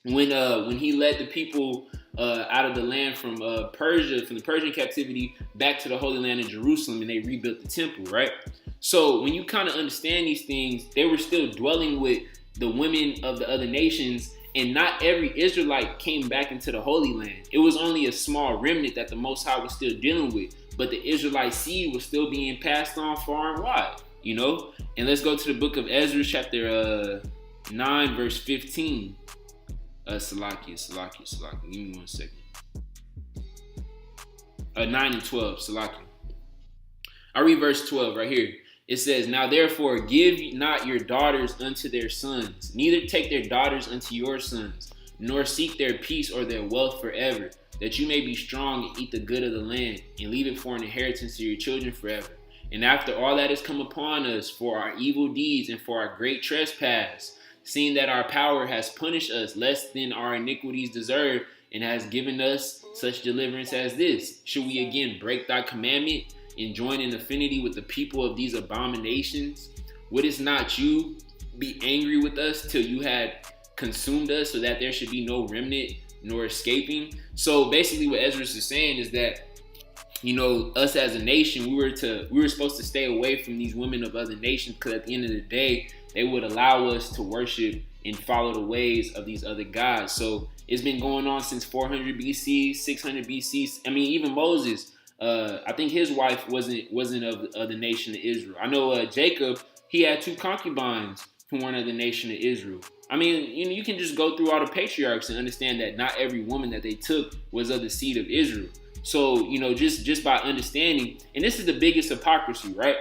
when he led the people out of the land from Persia, from the Persian captivity, back to the Holy Land of Jerusalem, and they rebuilt the temple, right? So when you kind of understand these things, they were still dwelling with the women of the other nations, and not every Israelite came back into the Holy Land. It was only a small remnant that the Most High was still dealing with, but the Israelite seed was still being passed on far and wide, you know? And let's go to the book of Ezra, chapter 9, verse 15. Salakia. Give me 1 second. 9 and 12, Salakia. I read verse 12 right here. It says, now therefore give not your daughters unto their sons, neither take their daughters unto your sons, nor seek their peace or their wealth forever, that you may be strong and eat the good of the land, and leave it for an inheritance to your children forever. And after all that has come upon us for our evil deeds and for our great trespass, seeing that our power has punished us less than our iniquities deserve, and has given us such deliverance as this, should we again break thy commandment and join in affinity with the people of these abominations? Wouldst not you be angry with us till you had consumed us, so that there should be no remnant nor escaping? So basically what Ezra is saying is that, you know, us as a nation, we were supposed to stay away from these women of other nations, because at the end of the day, they would allow us to worship and follow the ways of these other gods. So it's been going on since 400 BC, 600 BC. I mean, even Moses, I think his wife wasn't of the nation of Israel. I know Jacob, he had 2 concubines who weren't of the nation of Israel. I mean, you know, you can just go through all the patriarchs and understand that not every woman that they took was of the seed of Israel. So, you know, just by understanding, and this is the biggest hypocrisy, right?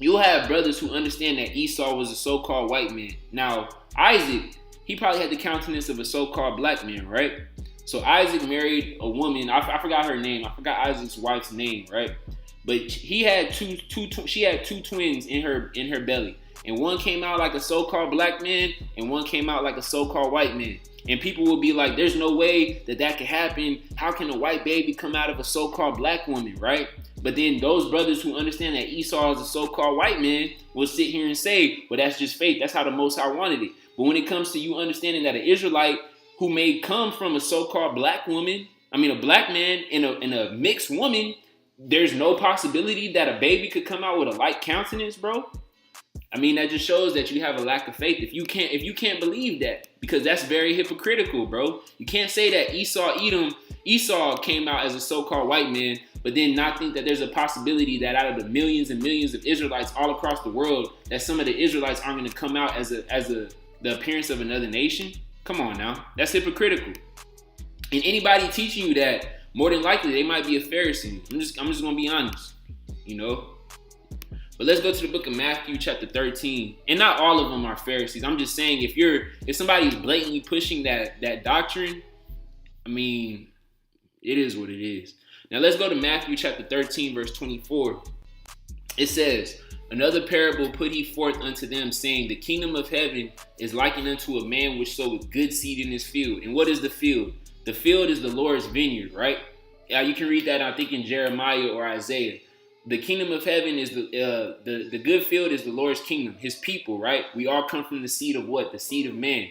You'll have brothers who understand that Esau was a so-called white man. Now, Isaac, he probably had the countenance of a so-called black man, right? So Isaac married a woman. I forgot her name. I forgot Isaac's wife's name, right? But he had she had 2 twins in her belly, and one came out like a so-called black man, and one came out like a so-called white man. And people will be like, "There's no way that could happen. How can a white baby come out of a so-called black woman, right?" But then those brothers who understand that Esau is a so-called white man will sit here and say, "Well, that's just fate. That's how the Most High wanted it." But when it comes to you understanding that an Israelite who may come from a so-called black woman, a black man and a mixed woman, there's no possibility that a baby could come out with a light countenance, bro. I mean, that just shows that you have a lack of faith. If you can't believe that, because that's very hypocritical, bro. You can't say that Esau came out as a so-called white man, but then not think that there's a possibility that out of the millions and millions of Israelites all across the world, that some of the Israelites aren't going to come out as the appearance of another nation. Come on now, that's hypocritical. And anybody teaching you that, more than likely they might be a Pharisee. I'm just gonna be honest, you know. But let's go to the book of Matthew, chapter 13. And not all of them are Pharisees. I'm just saying, if somebody's blatantly pushing that doctrine, I mean, it is what it is. Now let's go to Matthew chapter 13, verse 24. It says, another parable put he forth unto them, saying, the kingdom of heaven is likened unto a man which sowed good seed in his field. And what is the field? The field is the Lord's vineyard, right? Yeah, you can read that, I think, in Jeremiah or Isaiah. the kingdom of heaven is the good field is the Lord's kingdom, his people, right? We all come from the seed of what? The seed of man.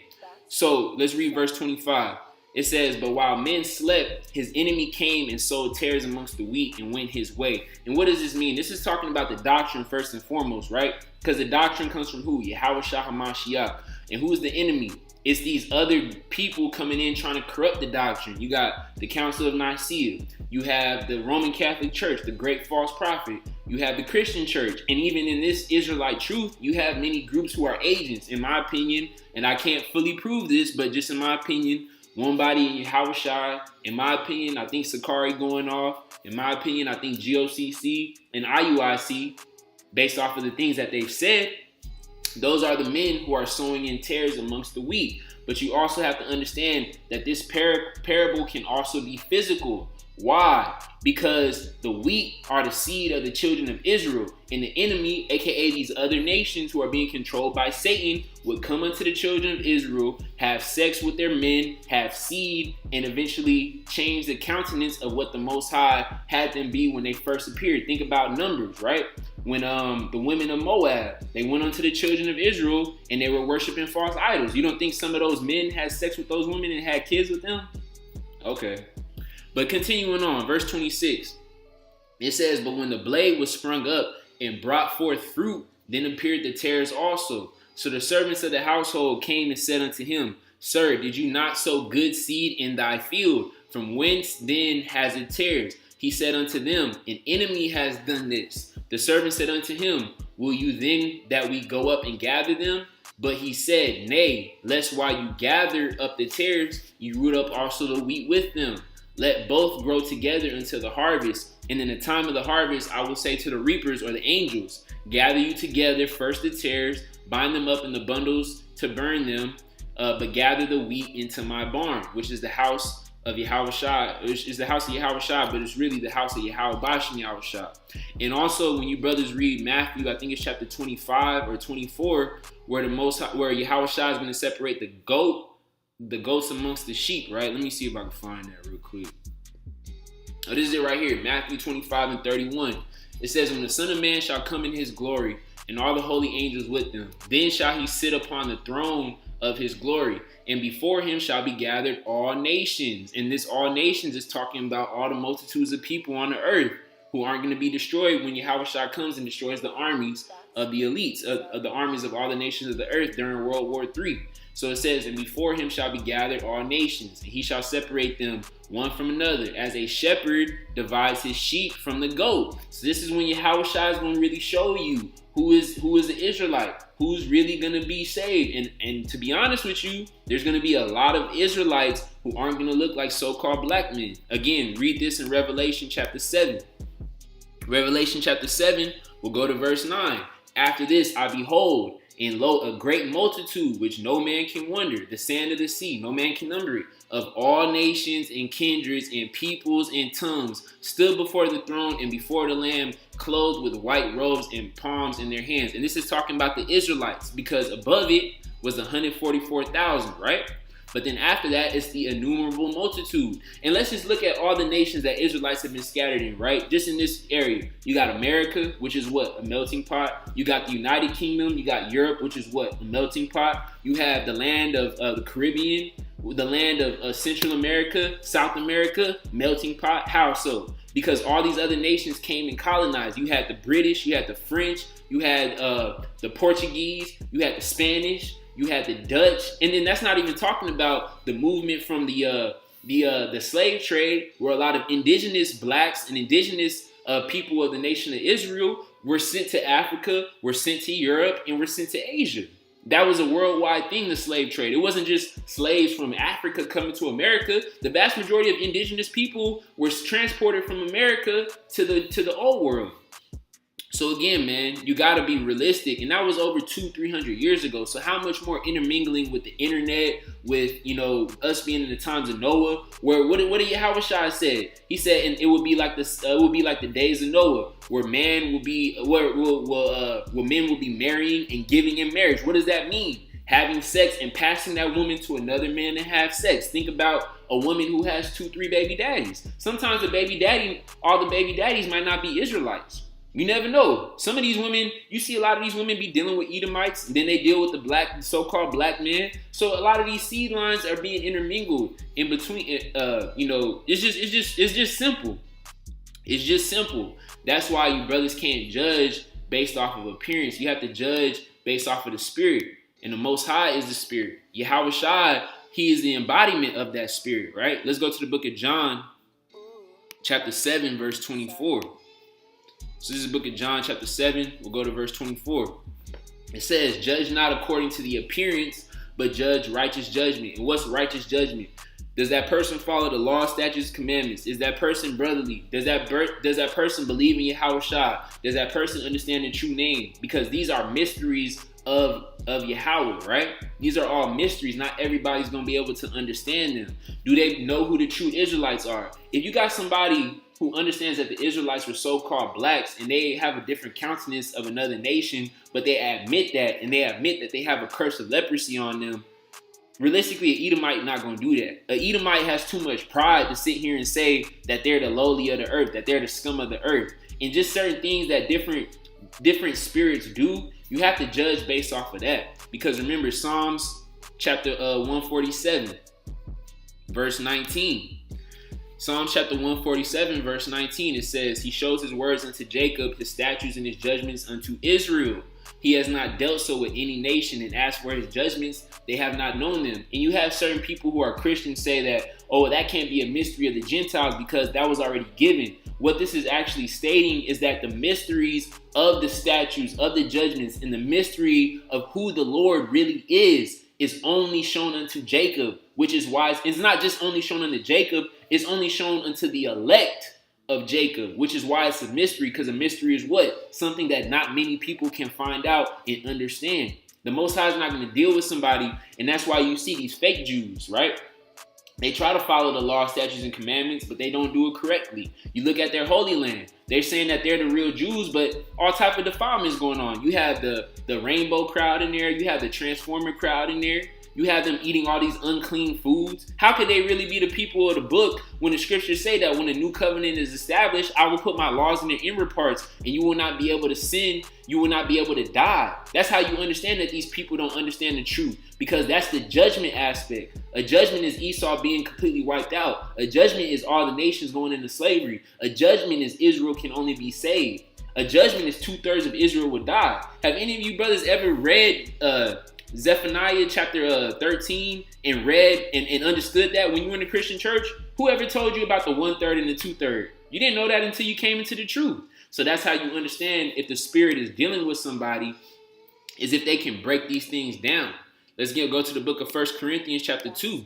So let's read verse 25. It says, but while men slept, his enemy came and sowed tares amongst the wheat and went his way. And what does this mean? This is talking about the doctrine first and foremost, right? Because the doctrine comes from who? Yahweh Shah HaMashiach. And who's the enemy? It's these other people coming in trying to corrupt the doctrine. You got the Council of Nicaea. You have the Roman Catholic Church, the great false prophet. You have the Christian church. And even in this Israelite truth, you have many groups who are agents, in my opinion. And I can't fully prove this, but just in my opinion, one body in Yahweh Shai. In my opinion, I think Sakari going off. In my opinion, I think GOCC and IUIC, based off of the things that they've said, those are the men who are sowing in tares amongst the wheat. But you also have to understand that this parable can also be physical. Why? Because the wheat are the seed of the children of Israel, and the enemy, aka these other nations who are being controlled by Satan, would come unto the children of Israel, have sex with their men, have seed, and eventually change the countenance of what the Most High had them be when they first appeared. Think about Numbers, right? When the women of Moab, they went unto the children of Israel and they were worshiping false idols. You don't think some of those men had sex with those women and had kids with them? Okay. But continuing on, verse 26, it says, but when the blade was sprung up and brought forth fruit, then appeared the tares also. So the servants of the household came and said unto him, Sir, did you not sow good seed in thy field? From whence then has it tares? He said unto them, an enemy has done this. The servant said unto him, will you then that we go up and gather them? But he said, nay, lest while you gather up the tares, you root up also the wheat with them. Let both grow together until the harvest. And in the time of the harvest, I will say to the reapers or the angels, gather you together first the tares, bind them up in the bundles to burn them, but gather the wheat into my barn, which is the house of Yahweh Shai, which is the house of Yahweh Shai, but it's really the house of Yahweh Bashem Yahweh Shai. And also, when you brothers read Matthew, I think it's chapter 25 or 24, where Yahweh Shai is going to separate the goats amongst the sheep, right? Let me see if I can find that real quick. Oh, this is it right here, Matthew 25 and 31. It says, when the Son of Man shall come in his glory, and all the holy angels with them, then shall he sit upon the throne of his glory, and before him shall be gathered all nations. And this all nations is talking about all the multitudes of people on the earth who aren't going to be destroyed when Yahweh Shai comes and destroys the armies of the elites, of the armies of all the nations of the earth during World War III. So it says, and before him shall be gathered all nations, and he shall separate them one from another, as a shepherd divides his sheep from the goat. So this is when Yahweh Shai is going to really show you who is the Israelite, who's really going to be saved. And to be honest with you, there's going to be a lot of Israelites who aren't going to look like so-called black men. Again, read this in Revelation chapter 7. Revelation chapter 7, we'll go to verse 9. After this, I behold, and lo, a great multitude, which no man can wonder, the sand of the sea, no man can number it, of all nations and kindreds and peoples and tongues, stood before the throne and before the Lamb, clothed with white robes and palms in their hands. And this is talking about the Israelites, because above it was 144,000, right? But then after that, it's the innumerable multitude. And let's just look at all the nations that Israelites have been scattered in, right? Just in this area. You got America, which is what? A melting pot. You got the United Kingdom. You got Europe, which is what? A melting pot. You have the land of the Caribbean, the land of Central America, South America, melting pot. How so? Because all these other nations came and colonized. You had the British, you had the French, you had the Portuguese, you had the Spanish, you had the Dutch, and then that's not even talking about the movement from the slave trade, where a lot of indigenous blacks and indigenous people of the nation of Israel were sent to Africa, were sent to Europe, and were sent to Asia. That was a worldwide thing, the slave trade. It wasn't just slaves from Africa coming to America. The vast majority of indigenous people were transported from America to the old world. So again, man, you got to be realistic. And that was over 200-300 years ago. So how much more intermingling with the internet, with, you know, us being in the times of Noah, where what did Yahweh Shai say? He said, and it would be like the days of Noah, where men will be where men will be marrying and giving in marriage. What does that mean? Having sex and passing that woman to another man to have sex. Think about a woman who has 2-3 baby daddies. Sometimes all the baby daddies might not be Israelites. You never know. Some of these women, you see a lot of these women be dealing with Edomites, and then they deal with the so-called black men. So a lot of these seed lines are being intermingled in between. It's just simple. It's just simple. That's why you brothers can't judge based off of appearance. You have to judge based off of the spirit. And the Most High is the spirit. Yahweh Shai, he is the embodiment of that spirit, right? Let's go to the book of John, chapter 7, verse 24. So this is the book of John, chapter 7. We'll go to verse 24. It says, judge not according to the appearance, but judge righteous judgment. And what's righteous judgment? Does that person follow the law, statutes, commandments? Is that person brotherly? Does that person believe in Yahweh Shai? Does that person understand the true name? Because these are mysteries of Yahweh, right? These are all mysteries. Not everybody's going to be able to understand them. Do they know who the true Israelites are? If you got somebody who understands that the Israelites were so-called blacks and they have a different countenance of another nation, but they admit that, and they admit that they have a curse of leprosy on them, realistically, an Edomite not going to do that. An Edomite has too much pride to sit here and say that they're the lowly of the earth, that they're the scum of the earth. And just certain things that different spirits do, you have to judge based off of that. Because remember, Psalms chapter 147, verse 19. Psalms chapter 147, verse 19, it says, he shows his words unto Jacob, his statutes and his judgments unto Israel. He has not dealt so with any nation, and as for his judgments, they have not known them. And you have certain people who are Christians say that, oh, that can't be a mystery of the Gentiles because that was already given. What this is actually stating is that the mysteries of the statutes, of the judgments, and the mystery of who the Lord really is only shown unto Jacob, which is why it's not just only shown unto Jacob, it's only shown unto the elect of Jacob, which is why it's a mystery, because a mystery is what? Something that not many people can find out and understand. The Most High is not going to deal with somebody, and that's why you see these fake Jews, right? They try to follow the law, statutes, and commandments, but they don't do it correctly. You look at their Holy Land. They're saying that they're the real Jews, but all type of defilements going on. You have the rainbow crowd in there. You have the transformer crowd in there. You have them eating all these unclean foods. How could they really be the people of the book when the scriptures say that when the new covenant is established, I will put my laws in the inward parts and you will not be able to sin. You will not be able to die. That's how you understand that these people don't understand the truth, because that's the judgment aspect. A judgment is Esau being completely wiped out. A judgment is all the nations going into slavery. A judgment is Israel can only be saved. A judgment is 2/3 of Israel would die. Have any of you brothers ever read Zephaniah chapter 13 and read and understood that when you were in the Christian church? Whoever told you about the 1/3 and the 2/3? You didn't know that until you came into the truth. So that's how you understand if the spirit is dealing with somebody, is if they can break these things down. Let's go to the book of 1 Corinthians chapter 2.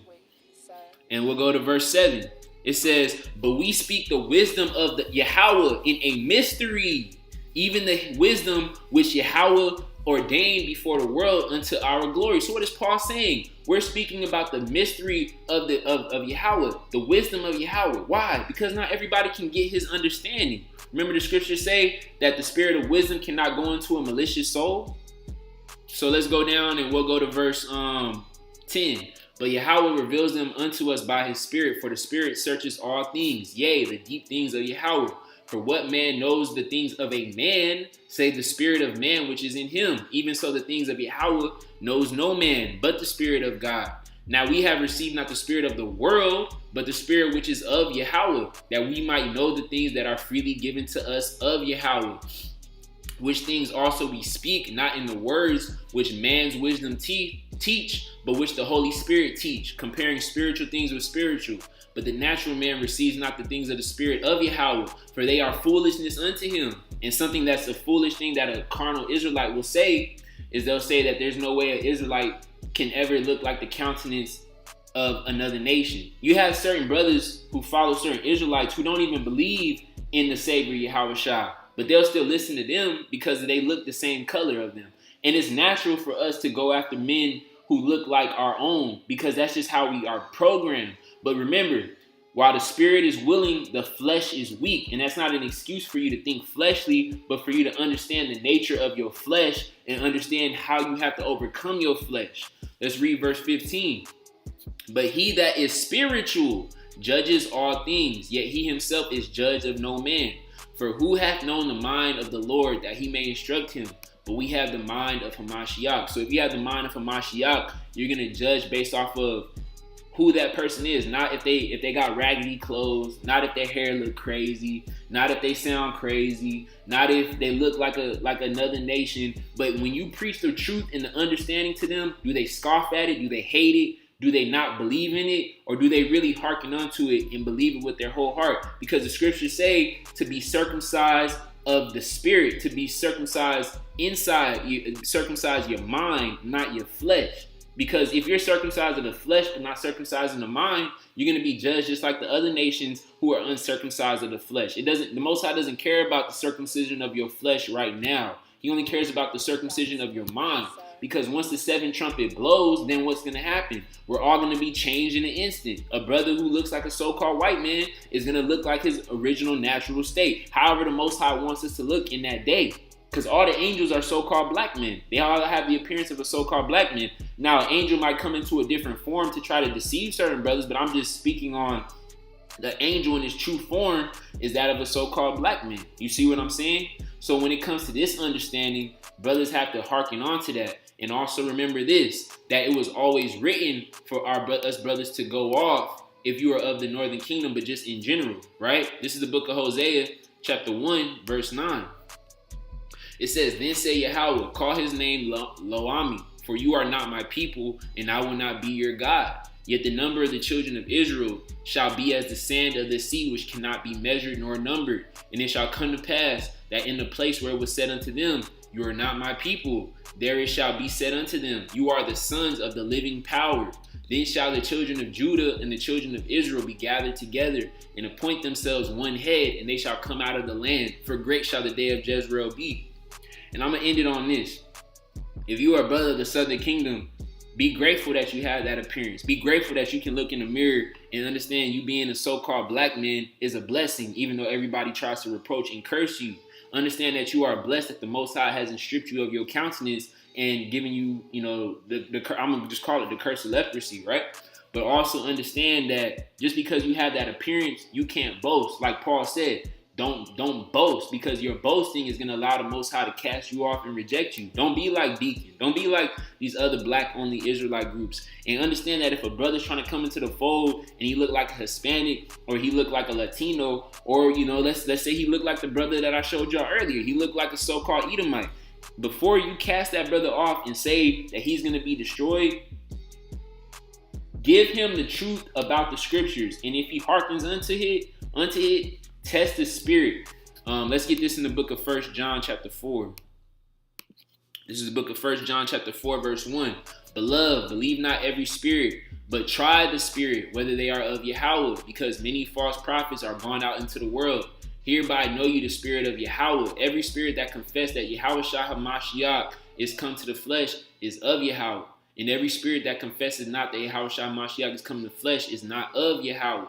And we'll go to verse 7. It says, but we speak the wisdom of the Yahweh in a mystery, even the wisdom which Yahweh ordained before the world unto our glory. So what is Paul saying? We're speaking about the mystery of Yahweh, the wisdom of Yahweh. Why? Because not everybody can get his understanding. Remember the scriptures say that the spirit of wisdom cannot go into a malicious soul. So let's go down and we'll go to verse 10. But Yahweh reveals them unto us by his spirit, for the spirit searches all things, yea, the deep things of Yahweh. For what man knows the things of a man, save the spirit of man which is in him? Even so the things of Yahweh knows no man, but the spirit of God. Now we have received not the spirit of the world, but the spirit which is of Yahweh, that we might know the things that are freely given to us of Yahweh. Which things also we speak, not in the words which man's wisdom teach, but which the Holy Spirit teach, comparing spiritual things with spiritual. But the natural man receives not the things of the spirit of Yahweh, for they are foolishness unto him. And something that's a foolish thing that a carnal Israelite will say is they'll say that there's no way an Israelite can ever look like the countenance of another nation. You have certain brothers who follow certain Israelites who don't even believe in the Savior Yahweh Shai, but they'll still listen to them because they look the same color of them. And it's natural for us to go after men who look like our own, because that's just how we are programmed. But remember, while the spirit is willing, the flesh is weak. And that's not an excuse for you to think fleshly, but for you to understand the nature of your flesh and understand how you have to overcome your flesh. Let's read verse 15. But he that is spiritual judges all things, yet he himself is judge of no man. For who hath known the mind of the Lord that he may instruct him? But we have the mind of Hamashiach. So if you have the mind of Hamashiach, you're going to judge based off of who that person is, not if they got raggedy clothes, not if their hair look crazy, not if they sound crazy, not if they look like another nation. But when you preach the truth and the understanding to them, do they scoff at it? Do they hate it? Do they not believe in it? Or do they really hearken unto it and believe it with their whole heart? Because the scriptures say to be circumcised of the spirit, to be circumcised inside, circumcise your mind, not your flesh. Because if you're circumcised of the flesh and not circumcised in the mind, you're going to be judged just like the other nations who are uncircumcised of the flesh. The Most High doesn't care about the circumcision of your flesh right now. He only cares about the circumcision of your mind. Because once the seventh trumpet blows, then what's going to happen? We're all going to be changed in an instant. A brother who looks like a so-called white man is going to look like his original natural state. However, the Most High wants us to look in that day. Because all the angels are so-called black men. They all have the appearance of a so-called black man. Now, an angel might come into a different form to try to deceive certain brothers, but I'm just speaking on the angel in his true form is that of a so-called black man. You see what I'm saying? So when it comes to this understanding, brothers have to hearken on to that. And also remember this, that it was always written for us brothers to go off if you are of the northern kingdom, but just in general, right? This is the book of Hosea, chapter 1, verse 9. It says, then say Yahweh, call his name Loami, for you are not my people, and I will not be your God. Yet the number of the children of Israel shall be as the sand of the sea, which cannot be measured nor numbered. And it shall come to pass that in the place where it was said unto them, you are not my people, there it shall be said unto them, you are the sons of the living power. Then shall the children of Judah and the children of Israel be gathered together and appoint themselves one head, and they shall come out of the land. For great shall the day of Jezreel be. And I'm going to end it on this. If you are a brother of the southern kingdom, be grateful that you have that appearance. Be grateful that you can look in the mirror and understand you being a so-called black man is a blessing, even though everybody tries to reproach and curse you. Understand that you are blessed that the Most High hasn't stripped you of your countenance and given you, I'm going to just call it the curse of leprosy, right? But also understand that just because you have that appearance, you can't boast. Like Paul said, don't boast, because your boasting is going to allow the Most High to cast you off and reject you. Don't be like Deacon. Don't be like these other black-only Israelite groups. And understand that if a brother's trying to come into the fold and he look like a Hispanic, or he look like a Latino, or, let's say he looked like the brother that I showed y'all earlier. He looked like a so-called Edomite. Before you cast that brother off and say that he's going to be destroyed, give him the truth about the scriptures. And if he hearkens unto it, test the spirit. Let's get this in the book of 1 John chapter 4. This is the book of 1 John chapter 4, verse 1. Beloved, believe not every spirit, but try the spirit, whether they are of Yahweh, because many false prophets are gone out into the world. Hereby know you the spirit of Yahweh. Every spirit that confess that Yahweh Shah HaMashiach is come to the flesh is of Yahweh. And every spirit that confesses not that Yahweh Shah HaMashiach is come to the flesh is not of Yahweh.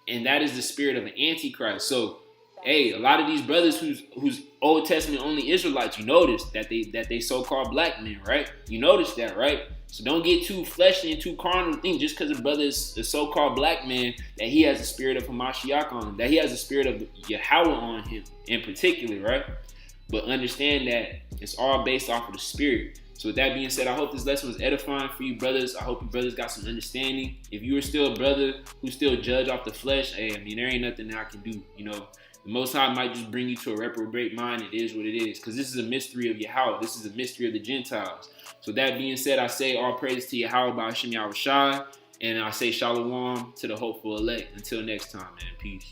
And that is the spirit of an antichrist. So, hey, a lot of these brothers who's Old Testament only Israelites, you notice that they so-called black men, right? You notice that, right? So don't get too fleshly and too carnal. Think just because a brother is a so-called black man that he has the spirit of Hamashiach on him, that he has the spirit of Yahweh on him in particular, right? But understand that it's all based off of the spirit. So with that being said, I hope this lesson was edifying for you brothers. I hope you brothers got some understanding. If you are still a brother who still judge off the flesh, hey, there ain't nothing that I can do. The Most High might just bring you to a reprobate mind. It is what it is. Because this is a mystery of Yahweh. This is a mystery of the Gentiles. So that being said, I say all praise to Yahweh by Hashem Yahweh Shai. And I say shalom to the hopeful elect. Until next time, man. Peace.